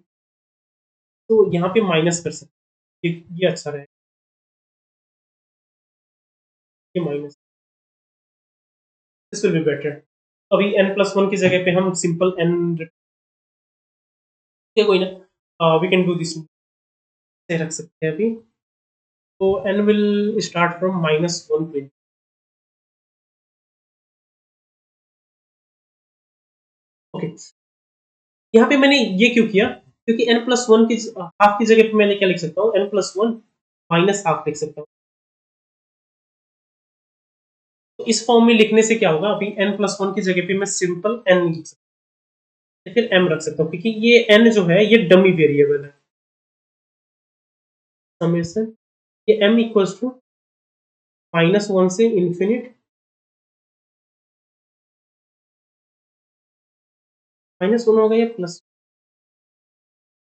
तो यहाँ पे माइनस कर सकते हैं, ये अच्छा रहेगा, ये minus, this will be better. अभी n+1 की जगह पे हम सिंपल n, कोई ना, वी कैन डू दिस से रख सकते हैं अभी। तो n will start from -1 to, okay. यहाँ पे मैंने ये क्यों किया, क्योंकि n+1 की हाफ की जगह पे मैंने क्या लिख सकता हूँ, n+1 माइनस हाफ लिख सकता हूँ। तो इस फॉर्म में लिखने से क्या होगा, अभी n+1 की जगह पे मैं सिंपल n लिख सकता हूँ या फिर m रख सकता हूँ, क्योंकि ये n जो है ये डमी वेरिएबल है। समेशन ये m इक्वल्स टू -1 से इंफिनिट -1 होगा या प्लस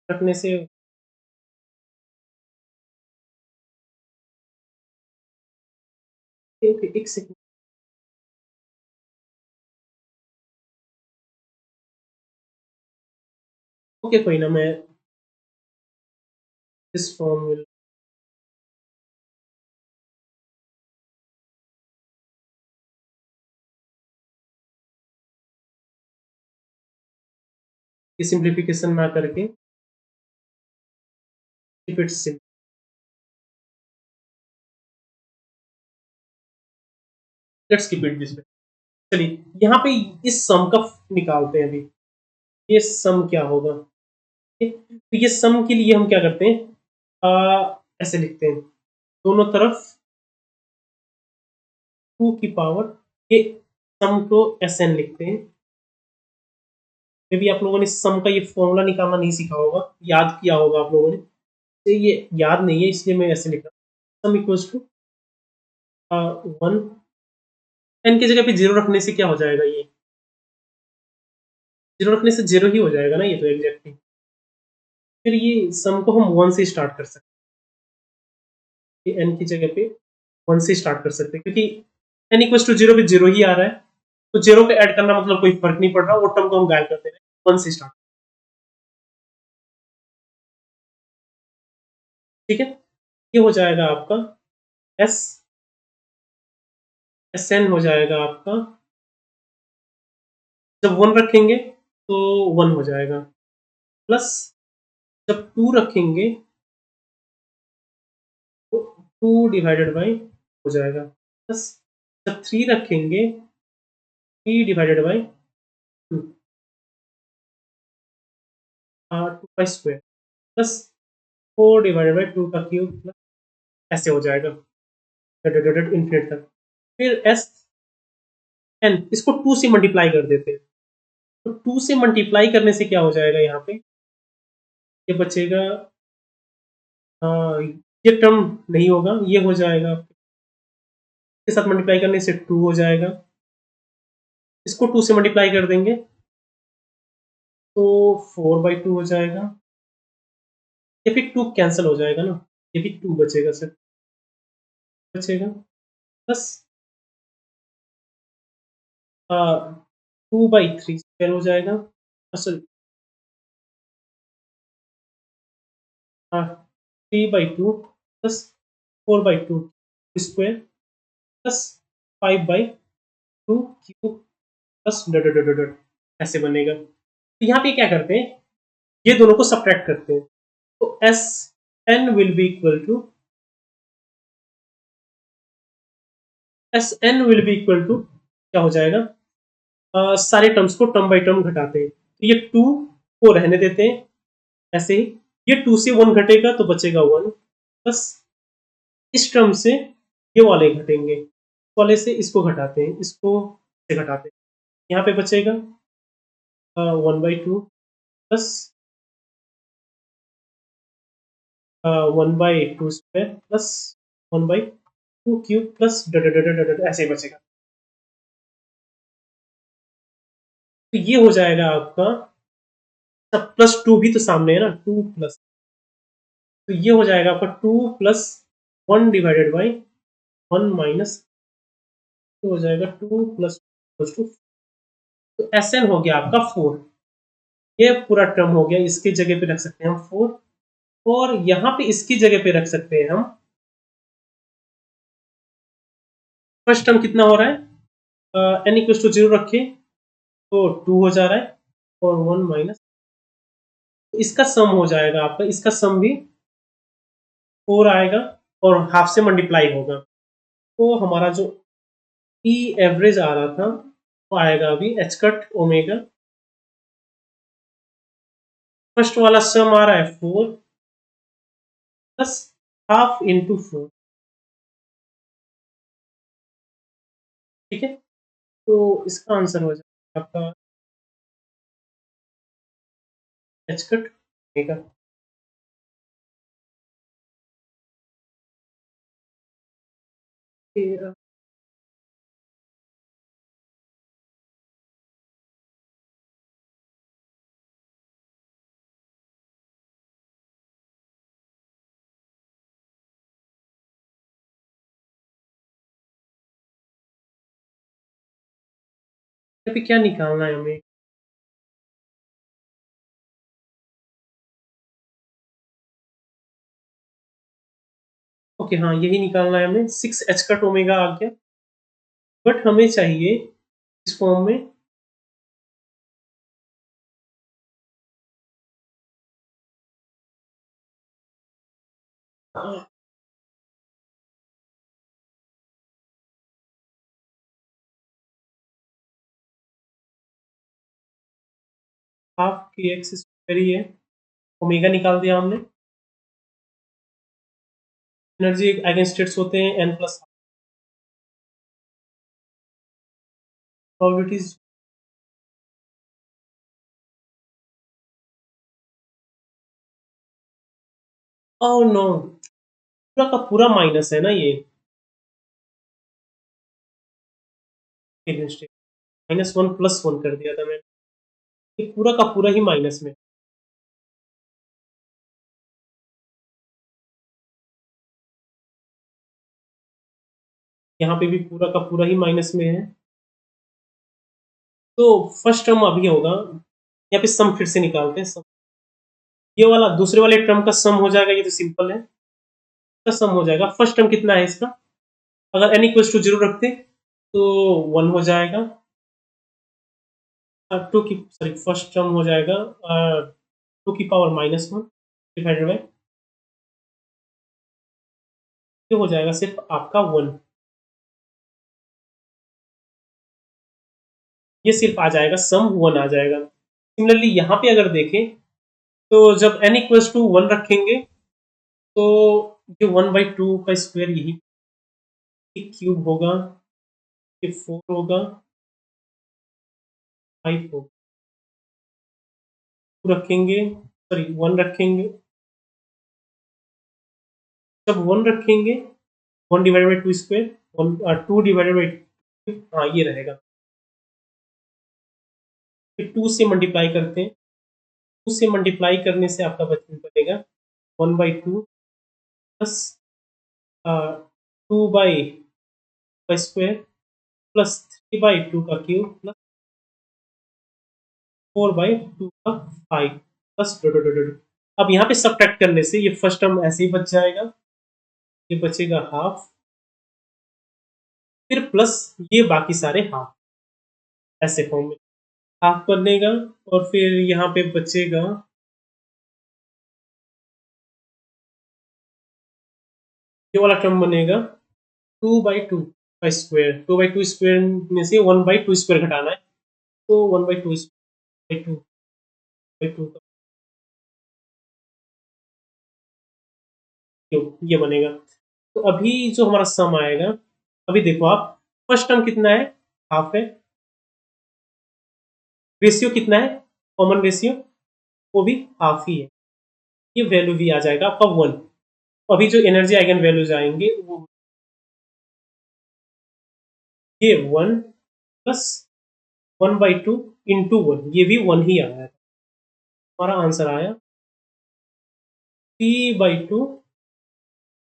रखने से, एक सेकंड, ओके कोई ना, मैं इस फॉर्म विल, ये सिंप्लीफिकेशन ना करके if it's, let's keep it this way. चलिए यहाँ पे इस सम का निकालते हैं अभी, ये सम क्या होगा। तो ये सम के लिए हम क्या करते हैं, ऐसे लिखते हैं, दोनों तरफ 2 की पावर, ये सम को एस एन लिखते हैं। मे भी आप लोगों ने सम का ये फॉर्मूला निकालना नहीं सीखा होगा, याद किया होगा आप लोगों ने, तो ये याद नहीं है इसलिए मैं ऐसे लिख रहा हूँ, सम इक्वल्स टू 1, एन की जगह पे जीरो रखने से क्या हो जाएगा, ये जीरो रखने से जीरो ही हो जाएगा ना, ये तो एग्जैक्टली। फिर ये सम को हम 1 से स्टार्ट कर सकते हैं, एन की जगह पे 1 से स्टार्ट कर सकते हैं, क्योंकि एन इक्वल्स टू जीरो पे जीरो ही आ रहा है, तो जीरो पे ऐड करना मतलब कोई फर्क नहीं पड़ रहा, वो टर्म को हम गायब करते हैं, 1 से स्टार्ट, ठीक है। ये हो जाएगा आपका एस एस एन हो जाएगा आपका, जब 1 रखेंगे तो 1 हो जाएगा, प्लस जब 2 रखेंगे तो 2 डिवाइडेड बाई हो जाएगा, प्लस जब 3 रखेंगे 3 डिवाइडेड बाई 2, 2 का स्क्वायर, प्लस 4 डिवाइडेड बाई 2 का क्यूब, प्लस ऐसे हो जाएगा इन्फिनिट तक। फिर एस एन इसको 2 से मल्टीप्लाई कर देते हैं, तो 2 से मल्टीप्लाई करने से क्या हो जाएगा, यहाँ पे ये बचेगा, ये टर्म नहीं होगा, ये हो जाएगा, इसके साथ मल्टीप्लाई करने से 2 हो जाएगा, इसको 2 से मल्टीप्लाई कर देंगे तो 4/2 हो जाएगा, या फिर 2 कैंसिल हो जाएगा ना, ये भी 2 बचेगा, सर बचेगा, प्लस 2/3 स्क्वायर हो जाएगा, sorry 3/2 plus 4/2 square plus 5/2 cube plus dot dot dot dot, ऐसे बनेगा। तो यहाँ पे क्या करते हैं, ये दोनों को सब्ट्रैक्ट करते हैं, तो S N will be equal to, S N will be equal to क्या हो जाएगा, सारे टर्म्स को टर्म बाई टर्म घटाते हैं, तो ये 2 को रहने देते हैं ऐसे ही, ये 2 से 1 घटेगा तो बचेगा 1, प्लस इस टर्म से ये वाले घटेंगे, इस वाले से इसको घटाते हैं, इसको से घटाते हैं, यहाँ पे बचेगा 1/2 plus 1/2 square plus 1/2 cube plus ऐसे ही बचेगा। तो ये हो जाएगा आपका, +2 भी तो सामने है ना, 2 प्लस, तो ये हो जाएगा आपका 2 प्लस 1 डिवाइडेड बाई 1 माइनस, तो हो जाएगा 2 प्लस टू, तो एस एन हो गया आपका 4, ये पूरा टर्म हो गया, इसकी जगह पे रख सकते हैं हम 4, और यहाँ पे इसकी जगह पे रख सकते हैं हम फर्स्ट टर्म कितना हो रहा है, n इक्वल टू 0 रखे तो 2 हो जा रहा है और 1 माइनस, इसका सम हो जाएगा आपका, इसका सम भी 4 आएगा और हाफ से मल्टीप्लाई होगा, तो हमारा जो ई एवरेज आ रहा था वो आएगा अभी एच कट ओमेगा, फर्स्ट वाला सम आ रहा है 4 प्लस हाफ इंटू 4, ठीक है, तो इसका आंसर हो जाएगा आपका एच कट ओमेगा। यहाँ पे क्या निकालना है हमें, ओके हाँ यही निकालना है हमें, 6 एच कट ओमेगा आ गया, बट हमें चाहिए इस फॉर्म में हाफ के एक्स स्क्वायर ही है, ओमेगा निकाल दिया हमने, एनर्जी आइगन स्टेट्स होते हैं n plus, probabilities oh no, पूरा का पूरा माइनस है ना ये, -1 प्लस 1 कर दिया था मैंने, ये पूरा का पूरा ही माइनस में, यहाँ पे भी पूरा का पूरा ही माइनस में है, तो फर्स्ट टर्म अभी होगा, यहाँ पे सम फिर से निकालते हैं सम, ये वाला दूसरे वाले टर्म का सम हो जाएगा, ये तो सिंपल है, इसका सम हो जाएगा, फर्स्ट टर्म कितना है इसका, अगर n इक्वल टू 0 रखते तो 1 हो जाएगा, टू की सॉरी फर्स्ट टर्म हो जाएगा 2 की पावर -1 डिवाइडेड बाय, ये हो जाएगा सिर्फ आपका 1, ये सिर्फ आ जाएगा सम 1 आ जाएगा। सिमिलरली यहाँ पे अगर देखें तो जब n इक्वल्स टू 1 रखेंगे तो ये 1/2 का स्क्वायर यही क्यूब होगा, ये 4 होगा, 5 होगा, 2 रखेंगे सॉरी 1 रखेंगे, जब 1 रखेंगे 1 divided by 2 square 2 divided by, हाँ ये रहेगा, फिर 2 से मल्टीप्लाई करते हैं, 2 से मल्टीप्लाई करने से आपका बनेगा 1/2 प्लस 2 का स्क्वायर प्लस 3/2 का क्यूब प्लस 4/2 का 5 प्लस अब यहाँ पे सब्ट्रैक्ट करने से ये फर्स्ट टर्म ऐसे ही बच जाएगा, ये बचेगा हाफ, फिर प्लस ये बाकी सारे हाफ, ऐसे फॉर्म में हाफ बनेगा, और फिर यहाँ पे बचेगा ये वाला टर्म बनेगा 2/2 का स्क्वायर, 2/2 स्क्वायर में से 1/2 स्क्वायर घटाना है, तो 1/2 स्क्वायर 2/2 ये बनेगा, तो अभी जो हमारा सम आएगा, अभी देखो आप फर्स्ट टर्म कितना है, हाफ है, रेशियो कितना है, कॉमन रेशियो वो भी हाफ ही है, ये वैल्यू भी आ जाएगा आपका 1, अभी जो एनर्जी आइगन वैल्यूज आएंगे वो ये 1 प्लस 1/2 इंटू 1, ये भी 1 ही आया है, हमारा आंसर आया 3/2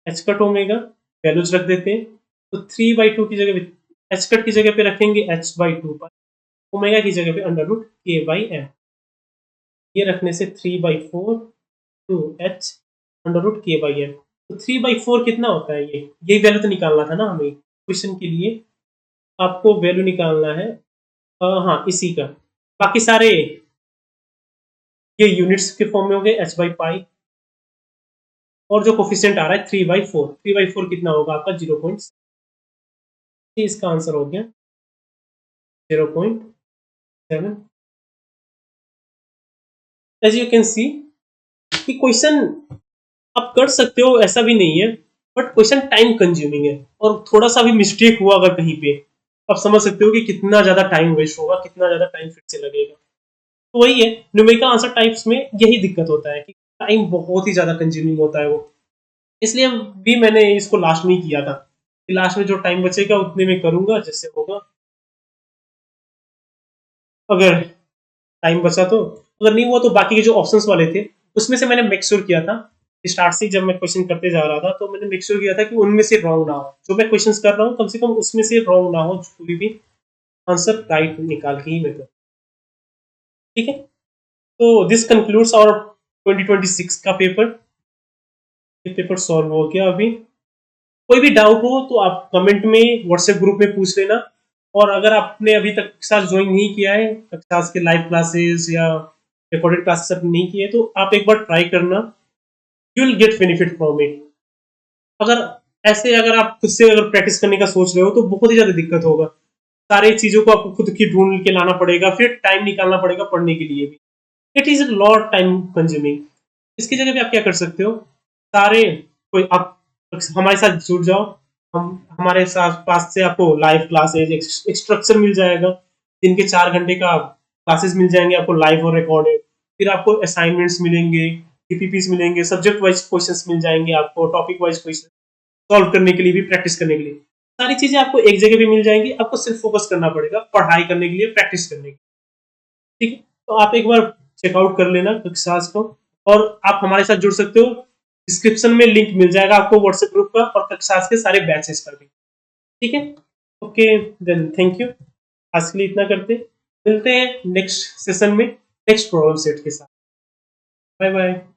एच कट ओमेगा, वैल्यूज रख देते हैं, तो 3/2 की जगह एच कट की जगह पे रखेंगे h/2 पर, ओमेगा की जगह पे √k/m, ये रखने से 3/4 टू h √k/m, तो 3/4 कितना होता है, ये यही वैल्यू तो निकालना था ना हमें, क्वेश्चन के लिए आपको वैल्यू निकालना है हाँ इसी का, बाकी सारे ये यूनिट्स के फॉर्म में हो गए h by पाई, और जो कोफिशिएंट आ रहा है 3/4, 3/4 कितना होगा आपका 0.7, इसका आंसर हो गया 0.7। एज यू कैन सी कि क्वेश्चन आप कर सकते हो, ऐसा भी नहीं है, बट क्वेश्चन टाइम कंज्यूमिंग है, और थोड़ा सा भी मिस्टेक हुआ अगर कहीं पे, आप समझ सकते हो कि कितना ज्यादा टाइम वेस्ट होगा, कितना ज्यादा टाइम फिर से लगेगा। तो वही है, न्यूमेरिकल आंसर टाइप्स में यही दिक्कत होता है कि टाइम बहुत ही ज्यादा कंज्यूमिंग होता है वो, इसलिए भी मैंने इसको लास्ट में ही किया था कि लास्ट में जो टाइम बचेगा उतने में करूंगा जिससे होगा, अगर टाइम बचा तो, अगर नहीं हुआ तो बाकी के जो ऑप्शंस वाले थे उसमें से मैंने मेक श्योर किया था स्टार्ट से, जब मैं क्वेश्चन करते जा रहा था तो मैंने मेक श्योर किया था कि उनमें से रॉन्ग ना हो, जो मैं क्वेश्चंस कर रहा हूँ कम से कम उसमें से रॉन्ग ना हो, कोई भी आंसर राइट निकाल के ही मैं करूँ। ठीक है, तो दिस कंक्लूड्स आवर 2026 का पेपर, ये पेपर सॉल्व हो गया। अभी कोई भी डाउट हो तो आप कमेंट में व्हाट्सएप ग्रुप में पूछ लेना, और अगर आपने अभी तक क्लास ज्वाइन नहीं किया है, क्लास के लाइव क्लासेस या रिकॉर्डेड क्लासेस आपने नहीं किए, तो आप एक बार ट्राई करना, you will get benefit from it. अगर ऐसे अगर आप खुद से अगर प्रैक्टिस करने का सोच रहे हो तो बहुत ही ज्यादा दिक्कत होगा, सारी चीजों को आपको खुद की ढूंढ के लाना पड़ेगा, फिर टाइम निकालना पड़ेगा पढ़ने के लिए भी, it is lot time consuming. इसकी जगह पे आप क्या कर सकते हो, सारे कोई आप हमारे साथ जुड़ जाओ, हम हमारे साथ पास से आपको लाइव क्लासेज एक स्ट्रक्चर मिल जाएगा, दिन के 4 घंटे का क्लासेस मिल जाएंगे आपको लाइव और रिकॉर्डेड, फिर आपको असाइनमेंट्स मिलेंगे, पीपीपीस मिलेंगे, सब्जेक्ट वाइज क्वेश्चंस मिल जाएंगे आपको, टॉपिक वाइज क्वेश्चन सॉल्व करने के लिए भी, प्रैक्टिस करने के लिए, सारी चीजें आपको एक जगह पे मिल जाएंगी, आपको सिर्फ फोकस करना पड़ेगा पढ़ाई करने के लिए, प्रैक्टिस करने के लिए। ठीक है, तो आप एक बार चेकआउट कर लेना कक्षास को, और आप हमारे साथ जुड़ सकते हो, डिस्क्रिप्शन में लिंक मिल जाएगा आपको व्हाट्सएप ग्रुप का और कक्षास के सारे बैचेस का भी। ठीक है, ओके देन थैंक यू, आज के लिए इतना करते, मिलते हैं नेक्स्ट सेशन में नेक्स्ट प्रॉब्लम सेट के साथ। Bye bye.